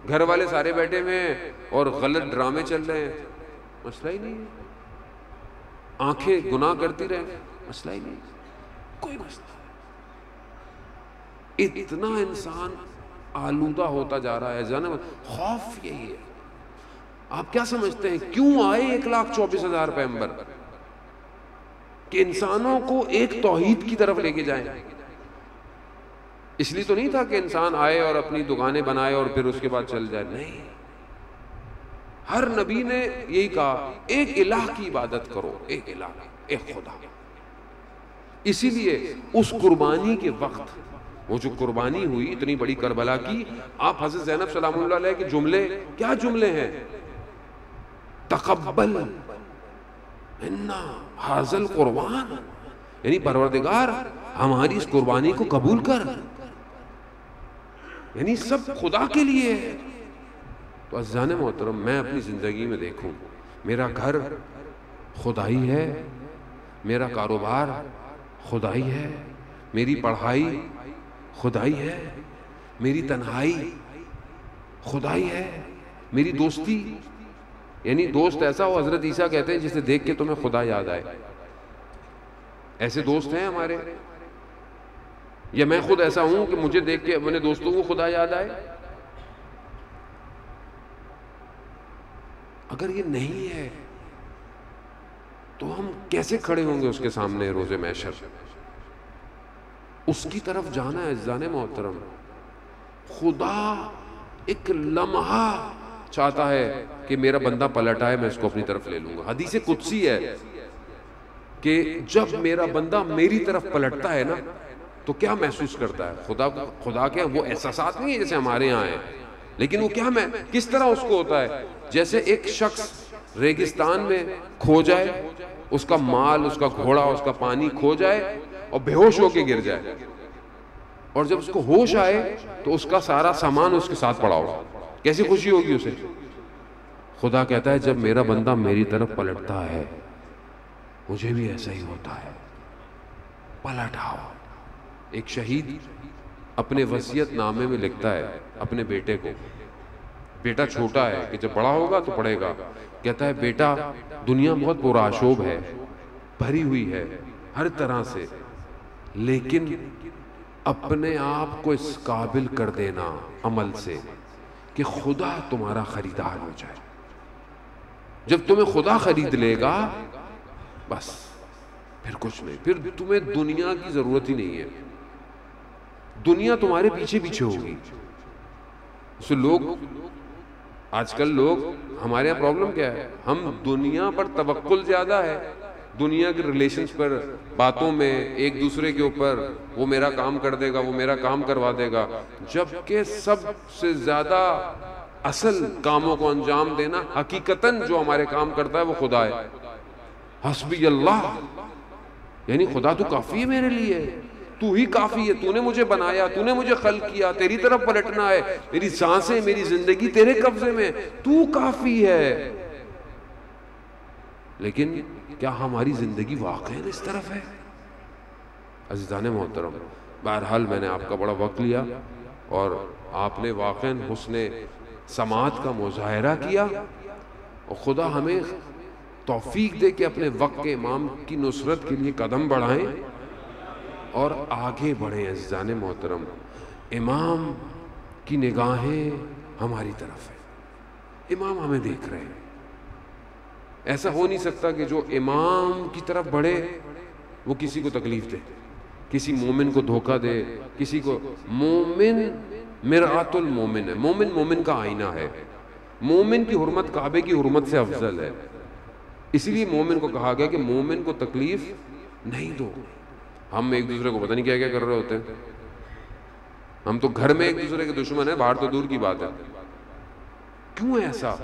گھر والے سارے بیٹھے ہوئے ہیں اور غلط ڈرامے چل رہے ہیں، مسئلہ ہی نہیں ہے. آنکھیں گناہ کرتی رہیں، مسئلہ ہی نہیں ہے، کوئی مسئلہ نہیں. اتنا انسان آلودہ ہوتا جا رہا ہے. جانا خوف یہی ہے. آپ کیا سمجھتے ہیں کیوں آئے 1,24,000 پیغمبر؟ کہ انسانوں کو ایک توحید کی طرف لے کے جائیں. اس لیے تو نہیں تھا کہ انسان آئے اور اپنی دکانیں بنائے اور پھر اس کے بعد چل جائے. نہیں، ہر نبی نے یہی کہا ایک الہ کی عبادت کرو، ایک الہ، ایک خدا. اسی لیے اس قربانی کے وقت، وہ جو قربانی ہوئی اتنی بڑی کربلا کی، آپ حضرت زینب سلام اللہ علیہ کے جملے کیا جملے ہیں؟ تقبل منا ھذا القربان، یعنی پروردگار ہماری اس قربانی کو قبول کر. یعنی سب خدا کے لیے ہے. تو عزیزان محترم، میں اپنی زندگی میں دیکھوں، میرا گھر خدائی ہے، میرا کاروبار خدائی ہے، میری پڑھائی خدائی ہے، میری تنہائی خدائی ہے، میری دوستی، یعنی دوست ایسا ہو، حضرت عیسیٰ کہتے ہیں جسے دیکھ کے تمہیں خدا یاد آئے. ایسے دوست ہیں ہمارے، یا میں خود ایسا ہوں کہ مجھے دیکھ کے اپنے دوستوں کو خدا یاد آئے. اگر یہ نہیں ہے تو ہم کیسے کھڑے ہوں گے اس کے سامنے روز محشر؟ اس کی طرف جانا ہے عزیزان محترم. خدا ایک لمحہ چاہتا ہے کہ میرا بندہ پلٹ آئے، میں اس کو اپنی طرف لے لوں گا. حدیث قدسی ہے کہ جب میرا بندہ میری طرف پلٹتا ہے نا تو کیا محسوس کرتا ہے؟ خدا کے وہ احساسات نہیں ہیں جیسے ہمارے یہاں ہیں، لیکن وہ کیا کس طرح اس کو ہوتا ہے؟ جیسے ایک شخص ریگستان میں کھو جائے، اس کا مال، اس کا گھوڑا، اس کا پانی کھو جائے اور بے ہوش ہو کے گر جائے، اور جب اس کو ہوش آئے تو اس کا سارا سامان اس کے ساتھ پڑا ہو، کیسی خوشی ہوگی اسے؟ خدا کہتا ہے جب میرا بندہ میری طرف پلٹتا ہے مجھے بھی ایسا ہی ہوتا ہے، پلٹ آؤ. ایک شہید اپنے وصیت نامے میں لکھتا ہے اپنے بیٹے کو، بیٹا چھوٹا ہے کہ جب بڑا ہوگا تو پڑھے گا، کہتا ہے بیٹا دنیا بہت پرآشوب ہے، بھری ہوئی ہے ہر طرح سے، لیکن اپنے آپ کو اس قابل کر دینا عمل سے کہ خدا تمہارا خریدار ہو جائے. جب تمہیں خدا خرید لے گا بس پھر کچھ نہیں، پھر تمہیں دنیا کی ضرورت ہی نہیں ہے. دنیا تمہارے پیچھے پیچھے ہوگی. اس لوگ آج کل لوگ ہمارے یہاں پرابلم کیا ہے، ہم دنیا پر توکل زیادہ ہے، دنیا کے ریلیشنز پر، باتوں میں ایک دوسرے کے اوپر، وہ میرا کام کر دے گا، وہ میرا کام کروا دے گا، جبکہ سب سے زیادہ اصل کاموں کو انجام دینا حقیقتاً جو ہمارے کام کرتا ہے وہ خدا ہے. حسبی اللہ، یعنی خدا تو کافی ہے میرے لیے، تو ہی کافی ہے، تو نے مجھے بنایا، تو نے مجھے خلق کیا، تیری طرف پلٹنا ہے، میری سانسیں، میری زندگی تیرے قبضے میں، تو کافی ہے. لیکن کیا ہماری زندگی واقعاً اس طرف ہے؟ عزیزان محترم، بہرحال میں نے آپ کا بڑا وقت لیا اور آپ نے واقعاً حسن سماعت کا مظاہرہ کیا، اور خدا ہمیں توفیق دے کہ اپنے وقت کے امام کی نصرت کے لیے قدم بڑھائیں اور آگے بڑھیں. عزیزان محترم، امام کی نگاہیں ہماری طرف ہیں، امام ہمیں دیکھ رہے ہیں. ایسا ہو نہیں سکتا کہ جو امام کی طرف بڑھے وہ کسی کو تکلیف دے، کسی مومن کو دھوکہ دے، کسی کو. مومن مرآت المومن ہے، مومن مومن کا آئینہ ہے. مومن کی حرمت کعبے کی حرمت سے افضل ہے. اسی لیے مومن کو کہا گیا کہ مومن کو تکلیف نہیں دو. ہم ایک دوسرے کو پتہ نہیں کیا کیا کر رہے ہوتے ہیں. ہم تو گھر میں ایک دوسرے کے دشمن ہیں، باہر تو دور کی بات ہے. کیوں ہے ایسا؟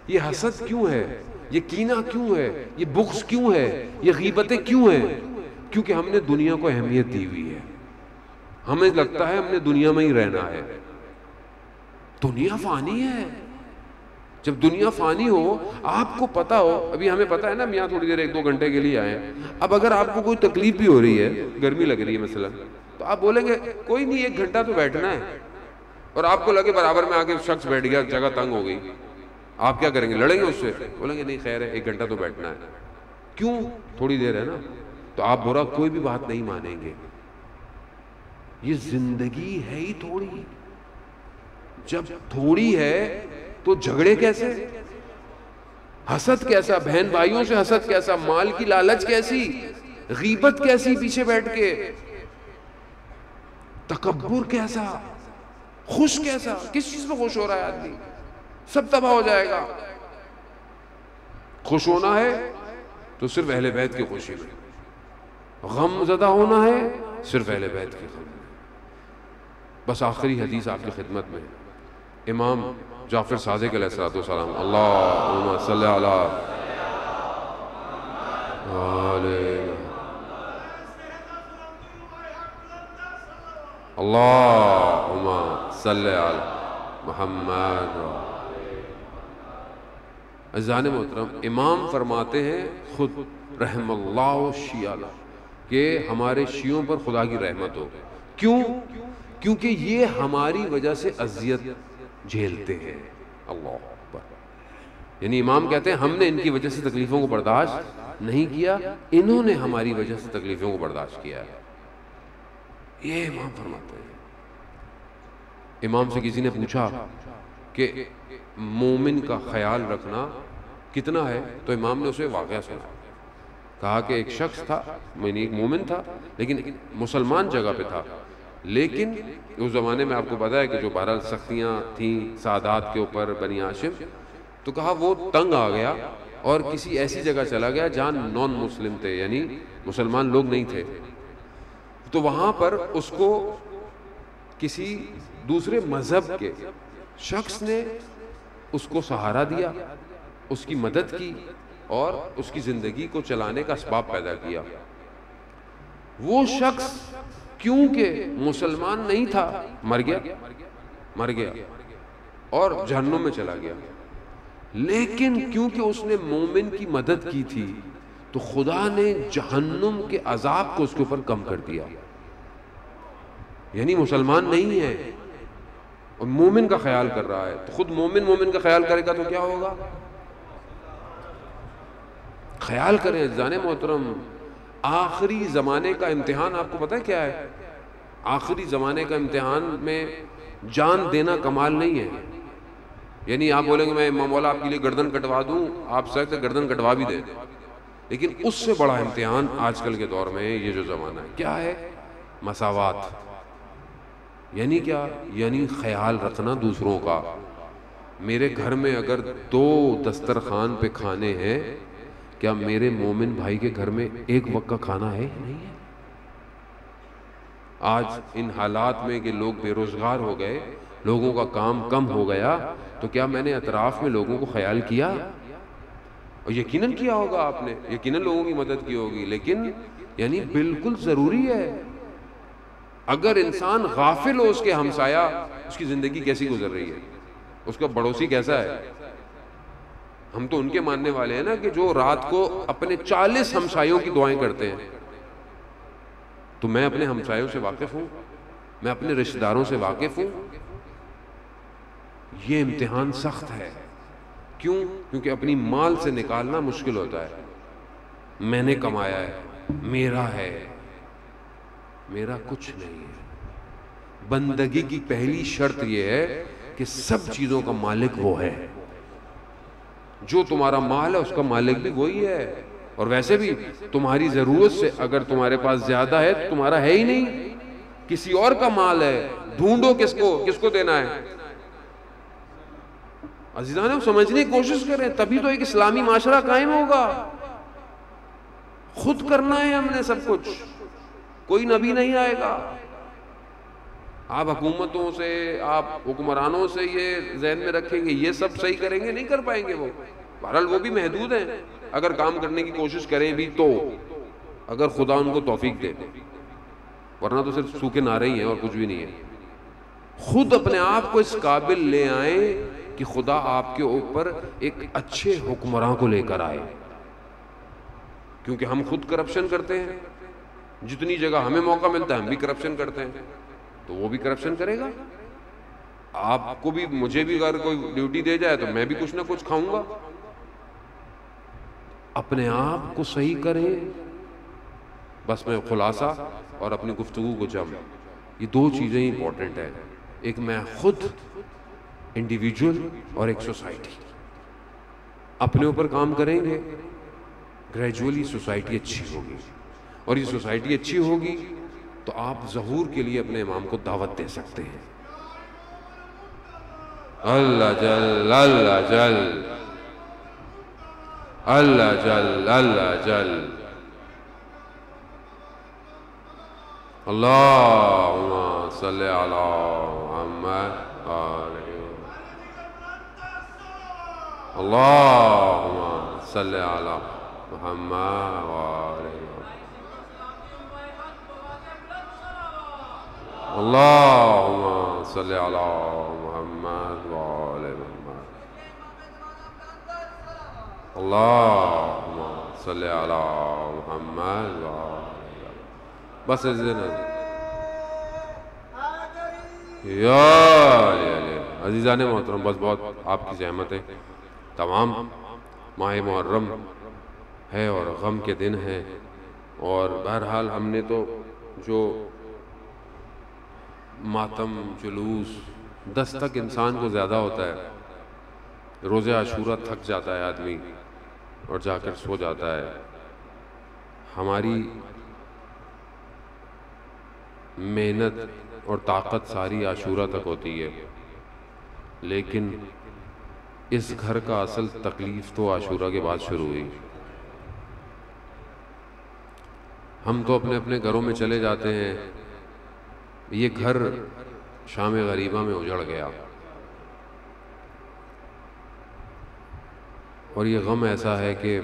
یہ حسد کیوں ہے؟ یہ کینہ کیوں ہے؟ یہ بغض کیوں ہے؟ یہ غیبتیں کیوں ہیں؟ کیونکہ ہم نے دنیا کو اہمیت دی ہوئی ہے. ہمیں لگتا ہے ہم نے دنیا میں ہی رہنا ہے. دنیا فانی ہے. جب دنیا فانی ہو، آپ کو پتا ہو، ابھی ہمیں پتا ہے نا میاں تھوڑی دیر 1-2 گھنٹے کے لیے آئے. اب اگر آپ کو کوئی تکلیف بھی ہو رہی ہے، گرمی لگ رہی ہے مثلا، تو آپ بولیں گے کوئی نہیں 1 گھنٹہ تو بیٹھنا ہے. اور آپ کو لگے برابر میں آگے شخص بیٹھ گیا، جگہ تنگ ہو گئی، آپ کیا کریں گے؟ لڑیں گے اس سے؟ بولیں گے نہیں خیر ہے 1 گھنٹہ تو بیٹھنا ہے. کیوں؟ تھوڑی دیر ہے نا. تو آپ برا کوئی بھی بات نہیں مانیں گے. یہ زندگی ہے ہی تھوڑی. جب تھوڑی ہے تو جھگڑے کیسے، حسد کیسا، بہن بھائیوں سے حسد کیسا، مال کی لالچ کیسی، غیبت کیسی پیچھے بیٹھ کے، تکبر کیسا، خوش کیسا. کس چیز پہ خوش ہو رہا ہے آدمی؟ سب تباہ ہو جائے گا. خوش ہونا ہے تو صرف اہل بیت کی خوشی میں، غم زدہ ہونا ہے صرف اہل بیت کی غم. بس آخری حدیث آپ کی خدمت میں، امام جعفر صادق علیہ السلام، اللہم صلی علی اللہم صلی علی محمد. عزیزان محترم، امام فرماتے ہیں خود رحم اللہ شیعہ کہ ہمارے شیعوں پر خدا کی رحمت ہو. کیوں؟ کیونکہ یہ ہماری وجہ سے اذیت جھیلتے ہیں. اللہ اکبر. یعنی امام کہتے ہیں ہم نے ان کی وجہ سے تکلیفوں کو برداشت نہیں کیا، انہوں نے ہماری وجہ سے تکلیفوں کو برداشت کیا ہے. یہ امام فرماتے ہیں. امام سے کسی نے پوچھا کہ مومن کا خیال رکھنا کتنا ہے، تو امام نے اسے واقعہ سنا. کہا کہ ایک شخص تھا، یعنی ایک مومن تھا لیکن مسلمان جگہ پہ تھا، لیکن اس زمانے میں آپ کو پتا ہے کہ جو بہرحال سختیاں تھیں سادات کے اوپر، بنی ہاشم، تو کہا وہ تنگ آ گیا اور کسی ایسی جگہ چلا گیا جہاں نان مسلم تھے، یعنی مسلمان لوگ نہیں تھے. تو وہاں پر اس کو کسی دوسرے مذہب کے شخص نے اس کو سہارا دیا، اس کی مدد کی اور اس کی زندگی کو چلانے کا اسباب پیدا کیا. وہ شخص کیونکہ مسلمان نہیں تھا مر گیا اور جہنم میں چلا گیا، لیکن کیونکہ اس نے مومن کی مدد کی تھی تو خدا نے جہنم کے عذاب کو اس کے اوپر کم کر دیا. یعنی مسلمان نہیں ہے اور مومن کا خیال کر رہا ہے، تو خود مومن کا خیال کرے گا تو کیا ہوگا؟ خیال کریں عزیزان محترم، آخری زمانے کا امتحان آپ کو پتہ ہے کیا ہے؟ آخری زمانے کا امتحان میں جان دینا کمال نہیں ہے. یعنی آپ بولیں گے میں امام مولا آپ کے لیے گردن کٹوا دوں، آپ سے گردن کٹوا بھی دیں، لیکن اس سے بڑا امتحان آج کل کے دور میں یہ جو زمانہ ہے کیا ہے؟ مساوات. یعنی کیا؟ یعنی خیال رکھنا دوسروں کا. میرے گھر میں اگر 2 دسترخوان پہ کھانے ہیں، کیا میرے مومن بھائی کے گھر میں ایک وقت کا کھانا ہے؟ نہیں ہے. آج ان حالات میں کہ لوگ بے روزگار ہو گئے، لوگوں کا کام کم ہو گیا، تو کیا میں نے اطراف میں لوگوں کو خیال کیا؟ اور یقیناً کیا ہوگا آپ نے، یقیناً لوگوں کی مدد کی ہوگی، لیکن یعنی بالکل ضروری ہے. اگر انسان غافل ہو اس کے ہمسایہ، اس کی زندگی کیسی گزر رہی ہے، اس کا پڑوسی کیسا ہے. ہم تو ان کے ماننے والے ہیں نا کہ جو رات کو اپنے 40 ہمسایوں کی دعائیں کرتے ہیں. تو میں اپنے ہمسایوں سے واقف ہوں، میں اپنے رشتہ داروں سے واقف ہوں. یہ امتحان سخت ہے. کیوں؟ کیونکہ اپنی مال سے نکالنا مشکل ہوتا ہے. میں نے کمایا ہے، میرا ہے، میرا کچھ نہیں ہے. بندگی کی پہلی شرط یہ ہے کہ سب چیزوں کا مالک وہ ہے. جو تمہارا مال ہے اس کا مالک بھی وہی ہے. اور ویسے بھی تمہاری ضرورت سے اگر تمہارے پاس زیادہ ہے تو تمہارا ہے ہی نہیں، کسی اور کا مال ہے. ڈھونڈو کس کو دینا ہے. عزیزان سمجھنے کی کوشش کریں، تبھی تو ایک اسلامی معاشرہ قائم ہوگا. خود کرنا ہے ہم نے سب کچھ، کوئی نبی نہیں آئے گا. آپ حکومتوں سے، آپ حکمرانوں سے یہ ذہن میں رکھیں گے یہ سب صحیح کریں گے، نہیں کر پائیں گے. وہ بہرحال وہ بھی محدود ہیں، اگر کام کرنے کی کوشش کریں بھی تو، اگر خدا ان کو توفیق دے، ورنہ تو صرف سوکھے نعرے ہی ہیں اور کچھ بھی نہیں ہے. خود اپنے آپ کو اس قابل لے آئیں کہ خدا آپ کے اوپر ایک اچھے حکمراں کو لے کر آئے. کیونکہ ہم خود کرپشن کرتے ہیں، جتنی جگہ ہمیں موقع ملتا ہے ہم بھی کرپشن کرتے ہیں، تو وہ بھی کرپشن کرے گا. آپ کو بھی، مجھے بھی اگر کوئی ڈیوٹی دے جائے تو میں بھی کچھ نہ کچھ کھاؤں گا. اپنے آپ کو صحیح کریں. بس میں خلاصہ اور اپنی گفتگو کو جمع، یہ 2 چیزیں امپورٹنٹ ہیں. ایک میں خود انڈیویجول اور ایک سوسائٹی. اپنے اوپر کام کریں گے، گریجولی سوسائٹی اچھی ہوگی، اور یہ سوسائٹی اچھی ہوگی تو آپ ظہور کے لیے اپنے امام کو دعوت دے سکتے ہیں. اللہ جل اللہ جل اللہ جل اللہ جل. اللہم صلی علی محمد اللہم صلی علی محمد اللہم صلی علی محمد وآل محمد اللہم صلی علی محمد وآل. بس عزیزان محترم، بس بہت آپ کی زحمت ہے. تمام ماہ محرم ہے اور غم کے دن ہیں، اور بہرحال ہم نے تو جو ماتم، جلوس 10 تک انسان کو زیادہ ہوتا ہے. روزہ عاشورہ تھک جاتا ہے آدمی اور جا کر سو جاتا ہے. ہماری محنت اور طاقت ساری عاشورہ تک ہوتی ہے، لیکن اس گھر کا اصل تکلیف تو عاشورہ کے بعد شروع ہوئی. ہم تو اپنے اپنے گھروں میں چلے جاتے ہیں. یہ گھر شام غریبہ میں اجڑ گیا، اور یہ غم ایسا ہے کہ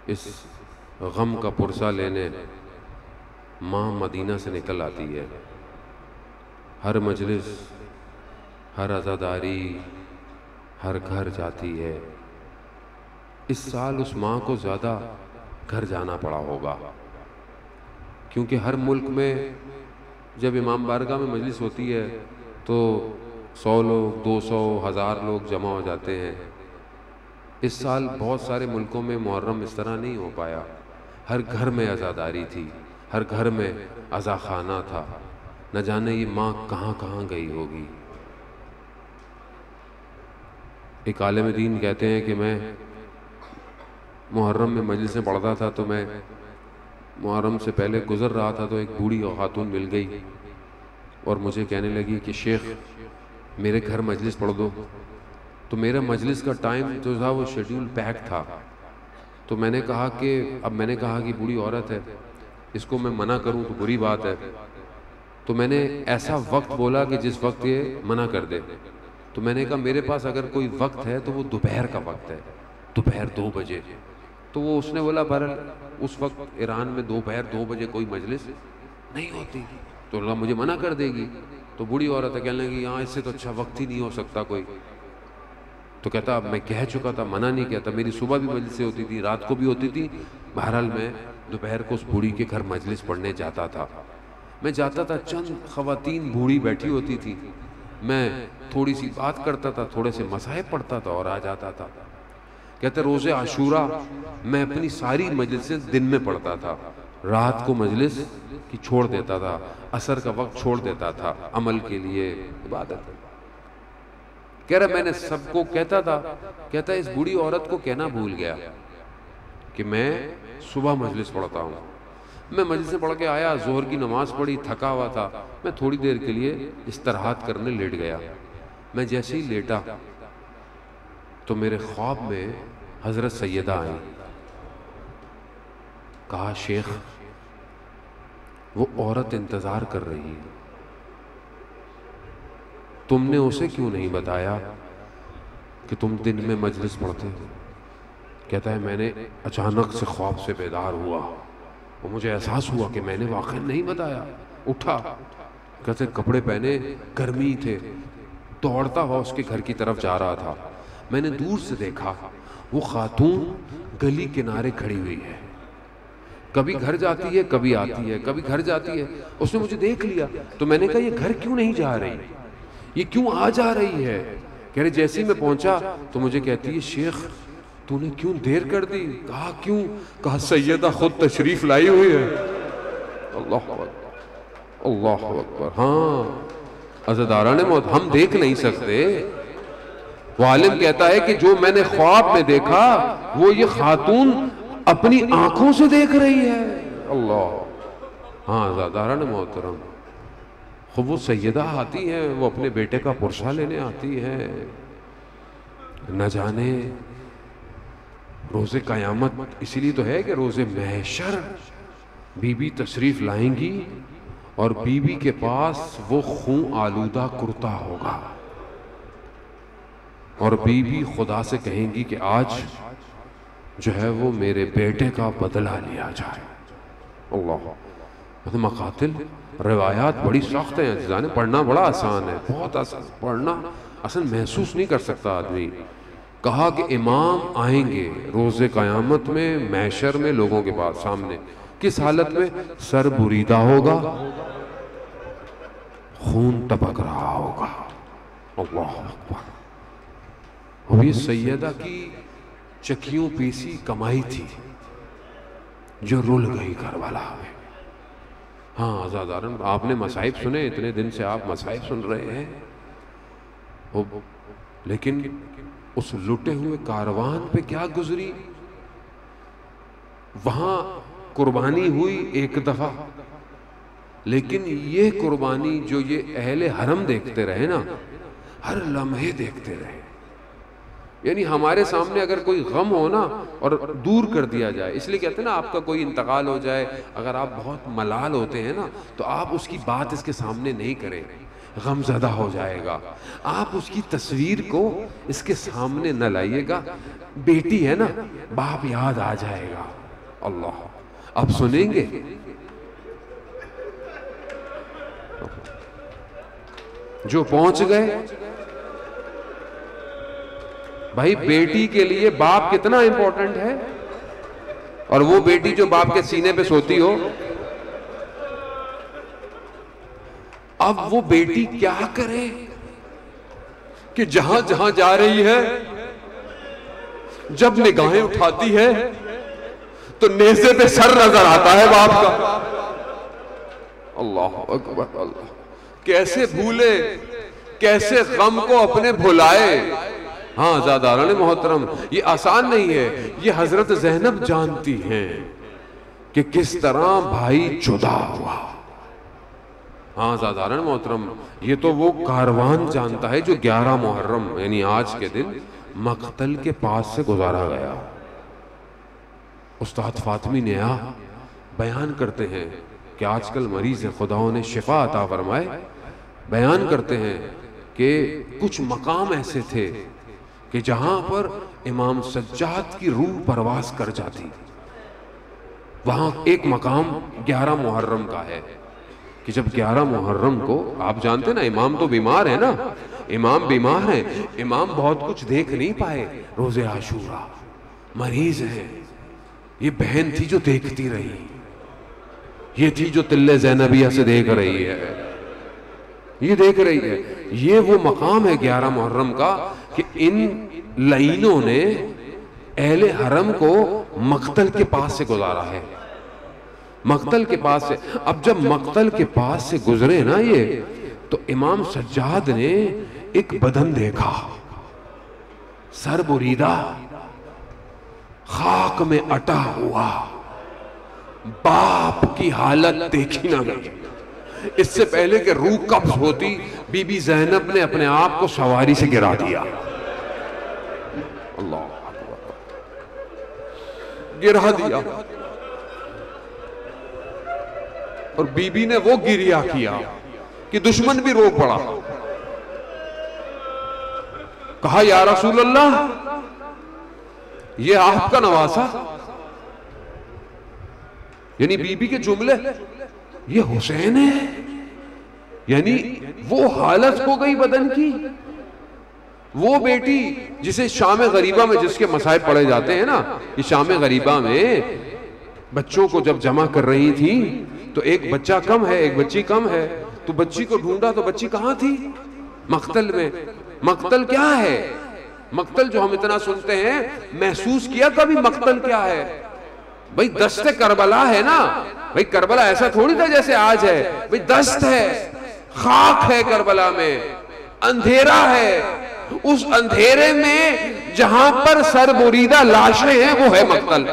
اس غم کا پرسہ لینے ماں مدینہ سے نکل آتی ہے. ہر مجلس، ہر عزاداری، ہر گھر جاتی ہے. اس سال اس ماں کو زیادہ گھر جانا پڑا ہوگا، کیونکہ ہر ملک میں جب امام بارگاہ میں مجلس ہوتی ہے تو 100 لوگ، 200، 1000 لوگ جمع ہو جاتے ہیں. اس سال بہت سارے ملکوں میں محرم اس طرح نہیں ہو پایا. ہر گھر میں عزاداری تھی، ہر گھر میں عزا خانہ تھا، نہ جانے یہ ماں کہاں کہاں گئی ہوگی۔ ایک عالم دین کہتے ہیں کہ میں محرم میں مجلس میں پڑھتا تھا، تو میں محرم سے پہلے گزر رہا تھا تو ایک بوڑھی خاتون مل گئی اور مجھے کہنے لگی کہ شیخ میرے گھر مجلس پڑھ دو۔ تو میرا مجلس کا ٹائم جو تھا وہ شیڈیول پیک تھا، تو میں نے کہا کہ بوڑھی عورت ہے، اس کو میں منع کروں تو بری بات ہے، تو میں نے ایسا وقت بولا کہ جس وقت یہ منع کر دے۔ تو میں نے کہا میرے پاس اگر کوئی وقت ہے تو وہ دوپہر کا وقت ہے، دوپہر 2 بجے۔ تو وہ اس نے بولا بہرحال اس وقت ایران میں دوپہر 2 بجے کوئی مجلس نہیں ہوتی، تو اللہ مجھے منع کر دے گی۔ تو بوڑھی عورت ہے، کہنے لگی ہاں اس سے تو اچھا وقت ہی نہیں ہو سکتا کوئی۔ تو کہتا اب میں کہہ چکا تھا، منع نہیں کہتا، میری صبح بھی مجلسیں ہوتی تھی، رات کو بھی ہوتی تھی، بہرحال میں دوپہر کو اس بوڑھی کے گھر مجلس پڑھنے جاتا تھا۔ میں جاتا تھا، چند خواتین بوڑھی بیٹھی ہوتی تھی، میں تھوڑی سی بات کرتا تھا، تھوڑے سے مصاحب پڑھتا تھا اور آ جاتا تھا۔ کہتے روز عاشورہ میں اپنی ساری مجلسیں دن میں پڑھتا تھا، رات کو مجلس کی چھوڑ دیتا تھا، عصر کا وقت چھوڑ دیتا تھا عمل کے لیے، عبادت۔ کہہ رہا میں نے سب کو کہتا تھا، کہتا اس بوڑھی عورت کو کہنا بھول گیا کہ میں صبح مجلس پڑھتا ہوں۔ میں مجلس سے پڑھ کے آیا، ظہر کی نماز پڑھی، تھکا ہوا تھا، میں تھوڑی دیر کے لیے استراحت کرنے لیٹ گیا۔ میں جیسے ہی لیٹا تو میرے خواب میں حضرت سیدہ آئی، کہا شیخ وہ عورت انتظار کر رہی ہے، تم نے اسے کیوں نہیں بتایا کہ تم دن میں مجلس پڑھتے ہو؟ کہتا ہے میں نے اچانک سے خواب سے بیدار ہوا اور مجھے احساس ہوا کہ میں نے واقعی نہیں بتایا۔ اٹھا، کہتے کپڑے پہنے، گرمی تھے، دوڑتا ہوا اس کے گھر کی طرف جا رہا تھا۔ میں نے دور سے دیکھا وہ خاتون گلی کنارے کھڑی ہوئی ہے، کبھی گھر جاتی ہے، کبھی آتی ہے، کبھی گھر جاتی ہے۔ اس نے مجھے دیکھ لیا تو میں نے کہا یہ گھر کیوں نہیں جا رہی، یہ کیوں آ جا رہی ہے؟ کہہ رہے جیسے ہی میں پہنچا تو مجھے کہتی ہے شیخ تو نے کیوں دیر کر دی؟ کہا کیوں؟ کہا سیدہ خود تشریف لائی ہوئی ہے۔ اللہ اکبر، اللہ اکبر۔ ہاں عزاداران موت ہم دیکھ نہیں سکتے، وہ عالم کہتا ہے کہ جو میں نے خواب میں دیکھا وہ یہ خاتون اپنی آنکھوں سے دیکھ رہی ہے۔ اللہ، ہاں عزاداران محترم، خوب وہ سیدہ آتی ہیں، وہ اپنے بیٹے کا پرشا لینے آتی ہیں، نہ جانے روز قیامت اسی لیے تو ہے کہ روز محشر بی بی تشریف لائیں گی اور بی بی کے پاس وہ خون آلودہ کرتا ہوگا اور بی بی خدا سے کہیں گی کہ آج جو ہے وہ میرے بیٹے کا بدلہ لیا جائے۔ اللہ، مقاتل روایات بڑی سخت ہیں عزیزان، پڑھنا بڑا آسان ہے، بہت آسان، پڑھنا اصلا محسوس نہیں کر سکتا آدمی۔ کہا کہ امام آئیں گے روز قیامت میں محشر میں لوگوں کے پاس سامنے، کس حالت میں؟ سر بریدہ ہوگا، خون ٹپک رہا ہوگا۔ اللہ اکبر۔ اور یہ سیدہ کی چکیوں پیسی کمائی تھی جو رل گئی کربلا میں۔ ہاں عزادارن آپ نے مصائب سنے، اتنے دن سے آپ مصائب سن رہے ہیں، لیکن اس لٹے ہوئے کاروان پہ کیا گزری؟ وہاں قربانی ہوئی ایک دفعہ، لیکن یہ قربانی جو یہ اہل حرم دیکھتے رہے نا، ہر لمحے دیکھتے رہے۔ یعنی ہمارے سامنے اگر کوئی غم ہو نا اور دور کر دیا جائے، اس لیے کہتے ہیں نا آپ کا کوئی انتقال ہو جائے، اگر آپ بہت ملال ہوتے ہیں نا تو آپ اس کی بات اس کے سامنے نہیں کریں، غم زدہ ہو جائے گا۔ آپ اس کی تصویر کو اس کے سامنے نہ لائیے گا، بیٹی ہے نا، باپ یاد آ جائے گا۔ اللہ، اب سنیں گے جو پہنچ گئے۔ بھائی بیٹی کے لیے باپ کتنا امپورٹنٹ ہے، اور وہ بیٹی جو باپ کے سینے پہ سوتی ہو، اب وہ بیٹی کیا کرے کہ جہاں جہاں جا رہی ہے، جب نگاہیں اٹھاتی ہے تو نیزے پہ سر نظر آتا ہے باپ کا. اللہ اکبر اللہ. کیسے بھولے, کیسے غم کو اپنے بھلائے. ہاں زاداران محترم, یہ آسان نہیں ہے. یہ حضرت زینب جانتی ہیں کہ کس طرح بھائی جدا ہوا. ہاں زاداران محترم, یہ تو وہ کاروان جانتا ہے جو 11 محرم یعنی آج کے دن مقتل کے پاس سے گزارا گیا. استاد فاطمی نیا بیان کرتے ہیں کہ آج کل مریض ہے, خدا انہیں شفا عطا فرمائے. بیان کرتے ہیں کہ کچھ مقام ایسے تھے کہ جہاں پر امام سجاد کی روح پرواز کر جاتی. وہاں ایک مقام 11 محرم کا ہے کہ جب 11 محرم کو, آپ جانتے نا امام تو بیمار ہے نا, امام بیمار ہیں, امام بہت کچھ دیکھ نہیں پائے. روز عاشورہ مریض ہیں. یہ بہن تھی جو دیکھتی رہی, یہ تھی جو تل زینبیہ سے دیکھ رہی ہے, یہ دیکھ رہی ہے. یہ وہ مقام ہے 11 محرم کا کہ ان لعینوں نے اہل حرم کو مقتل کے پاس سے گزارا ہے. مقتل کے پاس سے. اب جب مقتل کے پاس سے گزرے نا یہ, تو امام سجاد نے ایک بدن دیکھا, سر بریدہ, خاک میں اٹا ہوا. باپ کی حالت دیکھی نہ گئی. اس سے پہلے کہ روح قبض ہوتی, بی بی زینب نے اپنے آپ کو سواری سے گرا دیا. اللہ گرا دیا. اور بی بی نے وہ گریہ کیا کہ دشمن بھی رو پڑا. کہا یا رسول اللہ, یہ آپ کا نواسا, یعنی بی بی کے جملے, یہ حسین ہے. یعنی وہ حالت ہو گئی بدن کی. وہ بیٹی جسے شام غریبہ میں جس کے مصائب پڑھے جاتے ہیں نا, یہ شام غریبہ میں بچوں کو جب جمع کر رہی تھی تو ایک بچہ کم ہے, ایک بچی کم ہے, تو بچی کو ڈھونڈا تو بچی کہاں تھی؟ مقتل میں. مقتل کیا ہے؟ مقتل جو ہم اتنا سنتے ہیں, محسوس کیا کبھی مقتل کیا ہے؟ بھئی دست کربلا ہے نا. بھئی کربلا ایسا تھوڑی تھا جیسے آج ہے. بھئی دست ہے, خاک ہے کربلا میں, اندھیرا ہے. اس اندھیرے میں جہاں پر سر بریدہ لاشیں ہیں وہ ہے مقتل.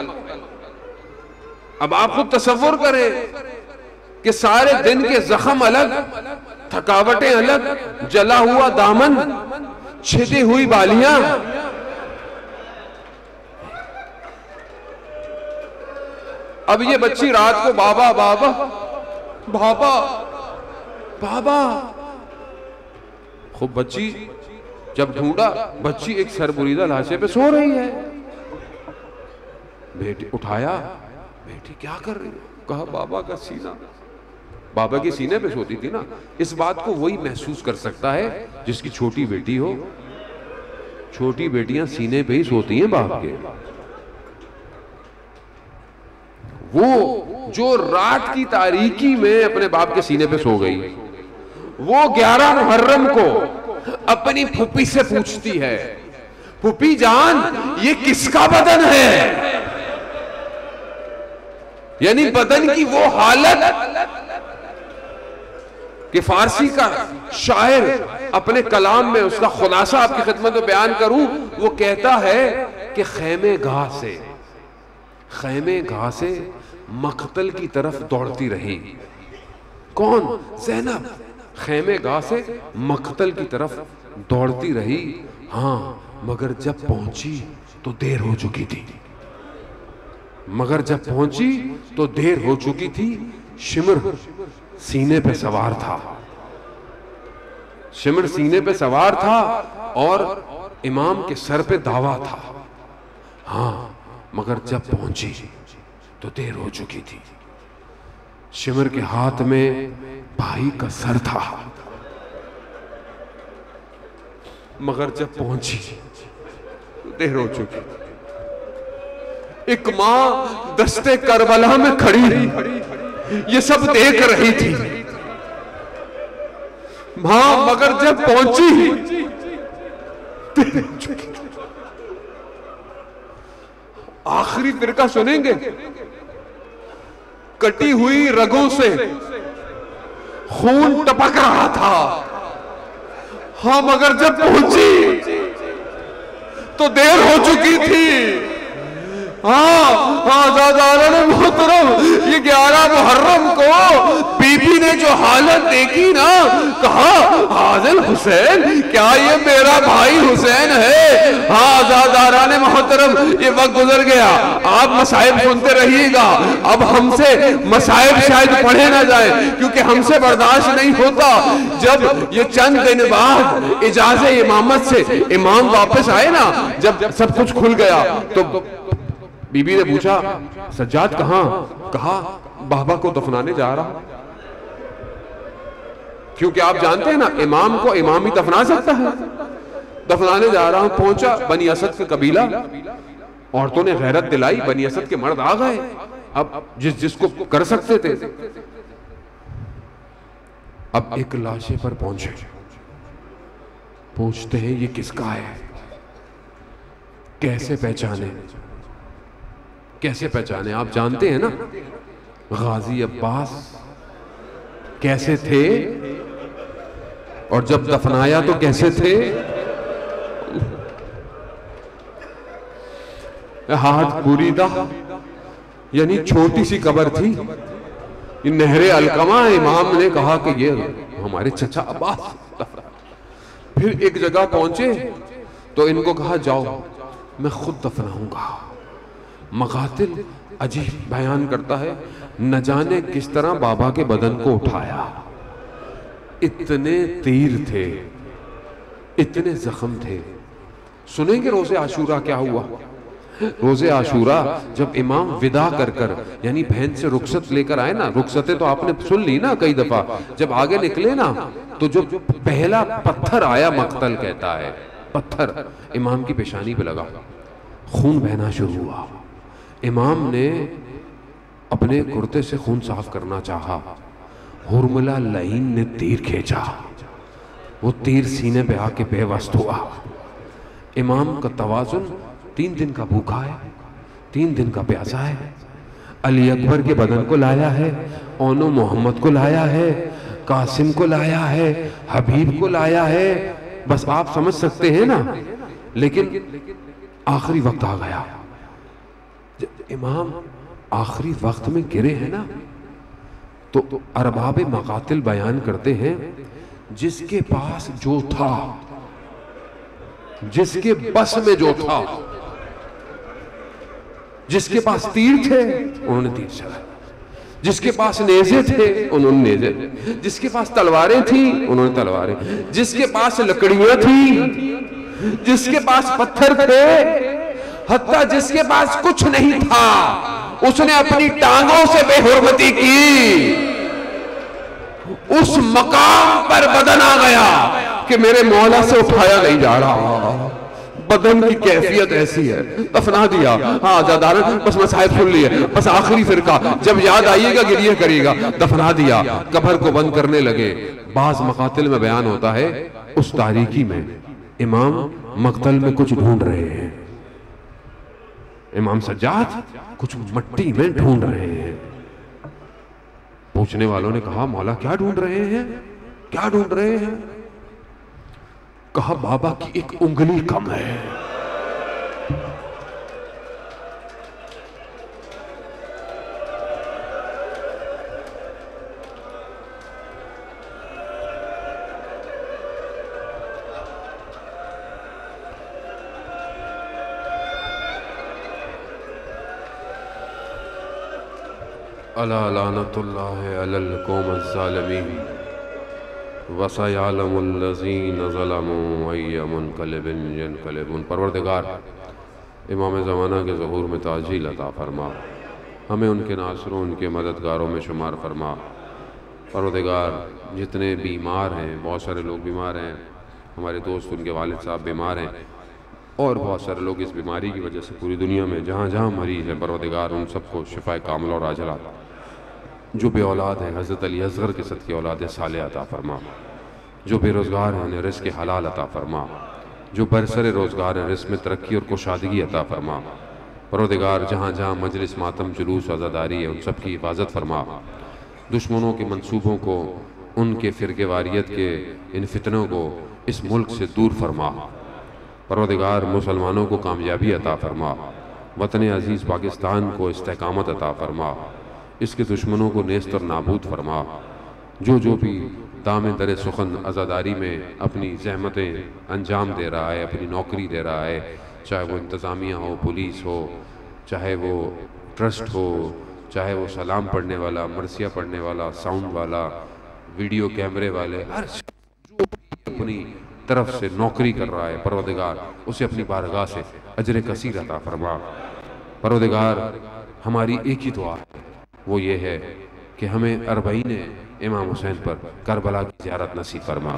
اب آپ خود تصور کریں کہ سارے دن کے زخم الگ, تھکاوٹیں الگ, جلا ہوا دامن, چھدی ہوئی بالیاں. اب یہ بچی رات کو بابا بابا بابا بابا. خوب بچی جب ڈھونڈا, بچی ایک سر بریدہ لاشے پہ سو رہی ہے. بیٹی اٹھایا, بیٹی کیا کر رہی ہے؟ کہا بابا کا سینہ. بابا کے سینے پہ سوتی تھی نا. اس بات کو وہی محسوس کر سکتا ہے جس کی چھوٹی بیٹی ہو. چھوٹی بیٹیاں سینے پہ ہی سوتی ہیں باپ کے. وہ جو رات کی تاریکی میں اپنے باپ کے سینے پہ سو گئی, وہ 11 محرم کو اپنی پھوپھی سے پوچھتی ہے, پھوپھی جان یہ کس کا بدن ہے؟ یعنی بدن کی وہ حالت کہ فارسی کا شاعر اپنے کلام میں اس کا خلاصہ آپ کی خدمت میں بیان کروں, وہ کہتا ہے کہ خیمے گاہ سے مقتل کی طرف دوڑتی رہی. کون؟ زینب. خیمے گاہ سے مقتل کی طرف دوڑتی رہی. ہاں مگر جب پہنچی تو دیر ہو چکی تھی. شمر سینے پہ سوار تھا, اور امام کے سر پہ دعویٰ تھا. ہاں مگر جب پہنچی تو دیر ہو چکی تھی. شمر کے ہاتھ میں بھائی کا سر تھا, مگر جب پہنچی تو دیر ہو چکی. ایک ماں دستے کربلا میں کھڑی یہ سب دیکھ رہی تھی. ماں مگر جب پہنچی دیر ہو چکی. آخری فرقہ سنیں گے, کٹی ہوئی رگوں سے خون ٹپک رہا تھا. ہاں مگر جب پہنچی تو دیر ہو چکی تھی. آزاداران محترم، یہ 11 محرم کو بی بی نے جو حالت دیکھی نا، کہا حاضر حسین، کیا یہ میرا بھائی حسین ہے؟ آزاداران محترم، یہ وقت گزر گیا، آپ مصائب سنتے رہیے گا. اب ہم سے مصائب شاید پڑھے نہ جائیں، کیونکہ ہم سے برداشت نہیں ہوتا. جب یہ چند دن بعد اجازت امامت سے امام واپس آئے نا، جب سب کچھ کھل گیا تو بی بی نے پوچھا سجاد کہاں؟ کہا بابا کو دفنانے جا رہا. کیونکہ آپ جانتے ہیں نا امام کو امام ہی دفنا سکتا ہے. دفنانے جا رہا ہوں. پہنچا بنی اسد کا قبیلہ، عورتوں نے غیرت دلائی، بنی اسد کے مرد آ گئے. اب جس کو کر سکتے تھے. اب ایک لاشے پر پہنچے، پوچھتے ہیں یہ کس کا ہے؟ کیسے پہچانے؟ کیسے پہچانے؟ آپ جانتے ہیں نا غازی عباس کیسے تھے، اور جب دفنایا تو کیسے تھے؟ ہاتھ بریدہ، یعنی چھوٹی سی قبر تھی. نہر القمہ. امام نے کہا کہ یہ ہمارے چچا عباس. پھر ایک جگہ پہنچے تو ان کو کہا جاؤ میں خود دفناؤں گا. مقاتل عجیب بیان کرتا ہے، نہ جانے کس طرح بابا کے بدن کو اٹھایا. اتنے تیر تھے، اتنے زخم تھے. سنیں گے روزے عاشورہ کیا ہوا؟ روزے عاشورہ جب امام ودا کر یعنی بہن سے رخصت لے کر آئے نا، رخصتیں تو آپ نے سن لی نا کئی دفعہ. جب آگے نکلے نا تو جو پہلا پتھر آیا، مقتل کہتا ہے، پتھر امام کی پیشانی پہ لگا، خون بہنا شروع ہوا. امام نے اپنے کرتے سے خون صاف کرنا چاہا. ہرملہ لعین نے تیر کھینچا، وہ تیر سینے پہ آ کے بے وست ہوا. امام کا توازن 3 دن کا بھوکا ہے، 3 دن کا پیاسا ہے. علی اکبر کے بدن کو لایا ہے، اونو محمد کو لایا ہے، قاسم کو لایا ہے، حبیب کو لایا ہے. بس آپ سمجھ سکتے ہیں نا. لیکن آخری وقت آ گیا. جب امام آخری وقت میں گرے ہیں نا تو ارباب مقاتل بیان کرتے ہیں جس کے پاس جو تھا، جس کے بس میں جو تھا، جس کے پاس تیر تھے انہوں نے تیر چلائے، جس کے پاس نیزے تھے انہوں نے نیزے، جس کے پاس تلواریں تھیں انہوں نے تلواریں، جس کے پاس لکڑیاں تھیں، جس کے پاس پتھر تھے، حتیٰ جس کے پاس کچھ نہیں تھا اس نے اپنی ٹانگوں سے بے حرمتی کی. اس مقام پر بدن آ گیا کہ میرے مولا سے اٹھایا نہیں جا رہا. بدن کی کیفیت ایسی ہے. دفنا دیا. ہاں آزاداران بس مصائب سن لیے، بس آخری فرقہ جب یاد آئیے گا گریہ کرے گا. دفنا دیا، قبر کو بند کرنے لگے. بعض مقاتل میں بیان ہوتا ہے اس تاریکی میں امام مقتل میں کچھ ڈھونڈ رہے ہیں. امام سجاد کچھ مٹی میں ڈھونڈ رہے ہیں. پوچھنے والوں نے کہا مولا کیا ڈھونڈ رہے ہیں؟ کیا ڈھونڈ رہے ہیں؟ کہا بابا کی ایک انگلی کم ہے. الا لعنت اللہ علی القوم الظالمین وَسَيَعْلَمُ الَّذِينَ ظَلَمُوا أَيَّ مُنْقَلِبٍ يَنْقَلِبُونَ. پروردگار امام زمانہ کے ظہور میں تعجیل عطا فرما، ہمیں ان کے ناصروں ان کے مددگاروں میں شمار فرما. پروردگار جتنے بیمار ہیں، بہت سارے لوگ بیمار ہیں، ہمارے دوست ان کے والد صاحب بیمار ہیں، اور بہت سارے لوگ اس بیماری کی وجہ سے پوری دنیا میں جہاں جہاں مریض ہیں، پروردگار ان سب کو شفائے کاملہ اور عاجلہ. جو بے اولاد ہیں حضرت علی اصغر کے صدقے اولاد صالح عطا فرما. جو بے روزگار ہیں انہیں رزق حلال عطا فرما. جو برسر روزگار ہیں رزق میں ترقی اور کشادگی عطا فرما. پروردگار جہاں جہاں مجلس ماتم جلوس عزاداری ہے ان سب کی حفاظت فرما، دشمنوں کے منصوبوں کو، ان کے فرقے واریت کے ان فتنوں کو اس ملک سے دور فرما۔ پروردگار مسلمانوں کو کامیابی عطا فرما، وطن عزیز پاکستان کو استحکامت عطا فرما، اس کے دشمنوں کو نیست اور نابود فرما۔ جو بھی دام در سخن عزاداری میں اپنی زحمتیں انجام دے رہا ہے، اپنی نوکری دے رہا ہے، چاہے وہ انتظامیہ ہو، پولیس ہو، چاہے وہ ٹرسٹ ہو، چاہے وہ سلام پڑھنے والا، مرثیہ پڑھنے والا، ساؤنڈ والا، ویڈیو کیمرے والے، ہر جو بھی اپنی طرف سے نوکری کر رہا ہے، پروردگار اسے اپنی بارگاہ سے اجر کثیر عطا فرما۔ پروردگار ہماری ایک ہی دعا ہے، وہ یہ ہے کہ ہمیں اربعین امام حسین پر کربلا کی زیارت نصیب فرما۔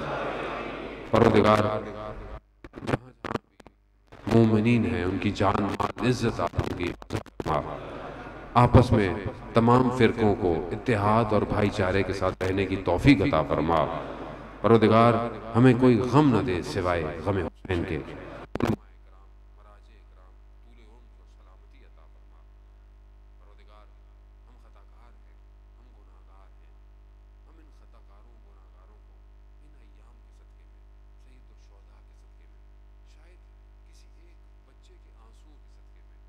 پروردگار مومنین ہیں ان کی جان مال عزت آبرو کی حفاظت فرما، آپس میں تمام فرقوں کو اتحاد اور بھائی چارے کے ساتھ رہنے کی توفیق عطا فرما۔ پروردگار ہمیں کوئی غم نہ دے سوائے غم حسین کے۔ علماء اکرام، مراجع اکرام، طول عمر اور سلامتی عطا فرما۔ پروردگار ہم خطاکار ہیں، ہم گناہگار ہیں، ہم ان خطاکاروں گناہگاروں کو ان ایام کے صدقے میں، سید الشہداء کے صدقے میں، شاید کسی ایک بچے کے آنسوؤں کے صدقے میں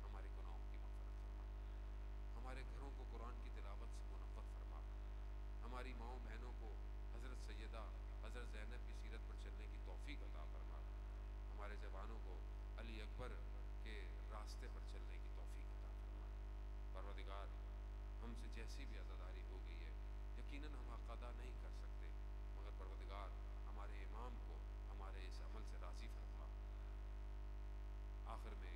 ہمارے گناہوں کی مغفرت فرما، ہمارے گھروں کو قرآن کی تلاوت سے منور فرما، ہماری ماؤں بہنوں کو حضرت سیدہ حضرت زینب کی سیرت پر چلنے کی توفیق عطا فرما، ہمارے جوانوں کو علی اکبر کے راستے پر چلنے کی توفیق عطا فرما۔ پروردگار ہم سے جیسی بھی عزاداری ہو گئی ہے یقیناً ہم قضا نہیں کر سکتے، مگر پروردگار ہمارے امام کو ہمارے اس عمل سے راضی فرما۔ آخر میں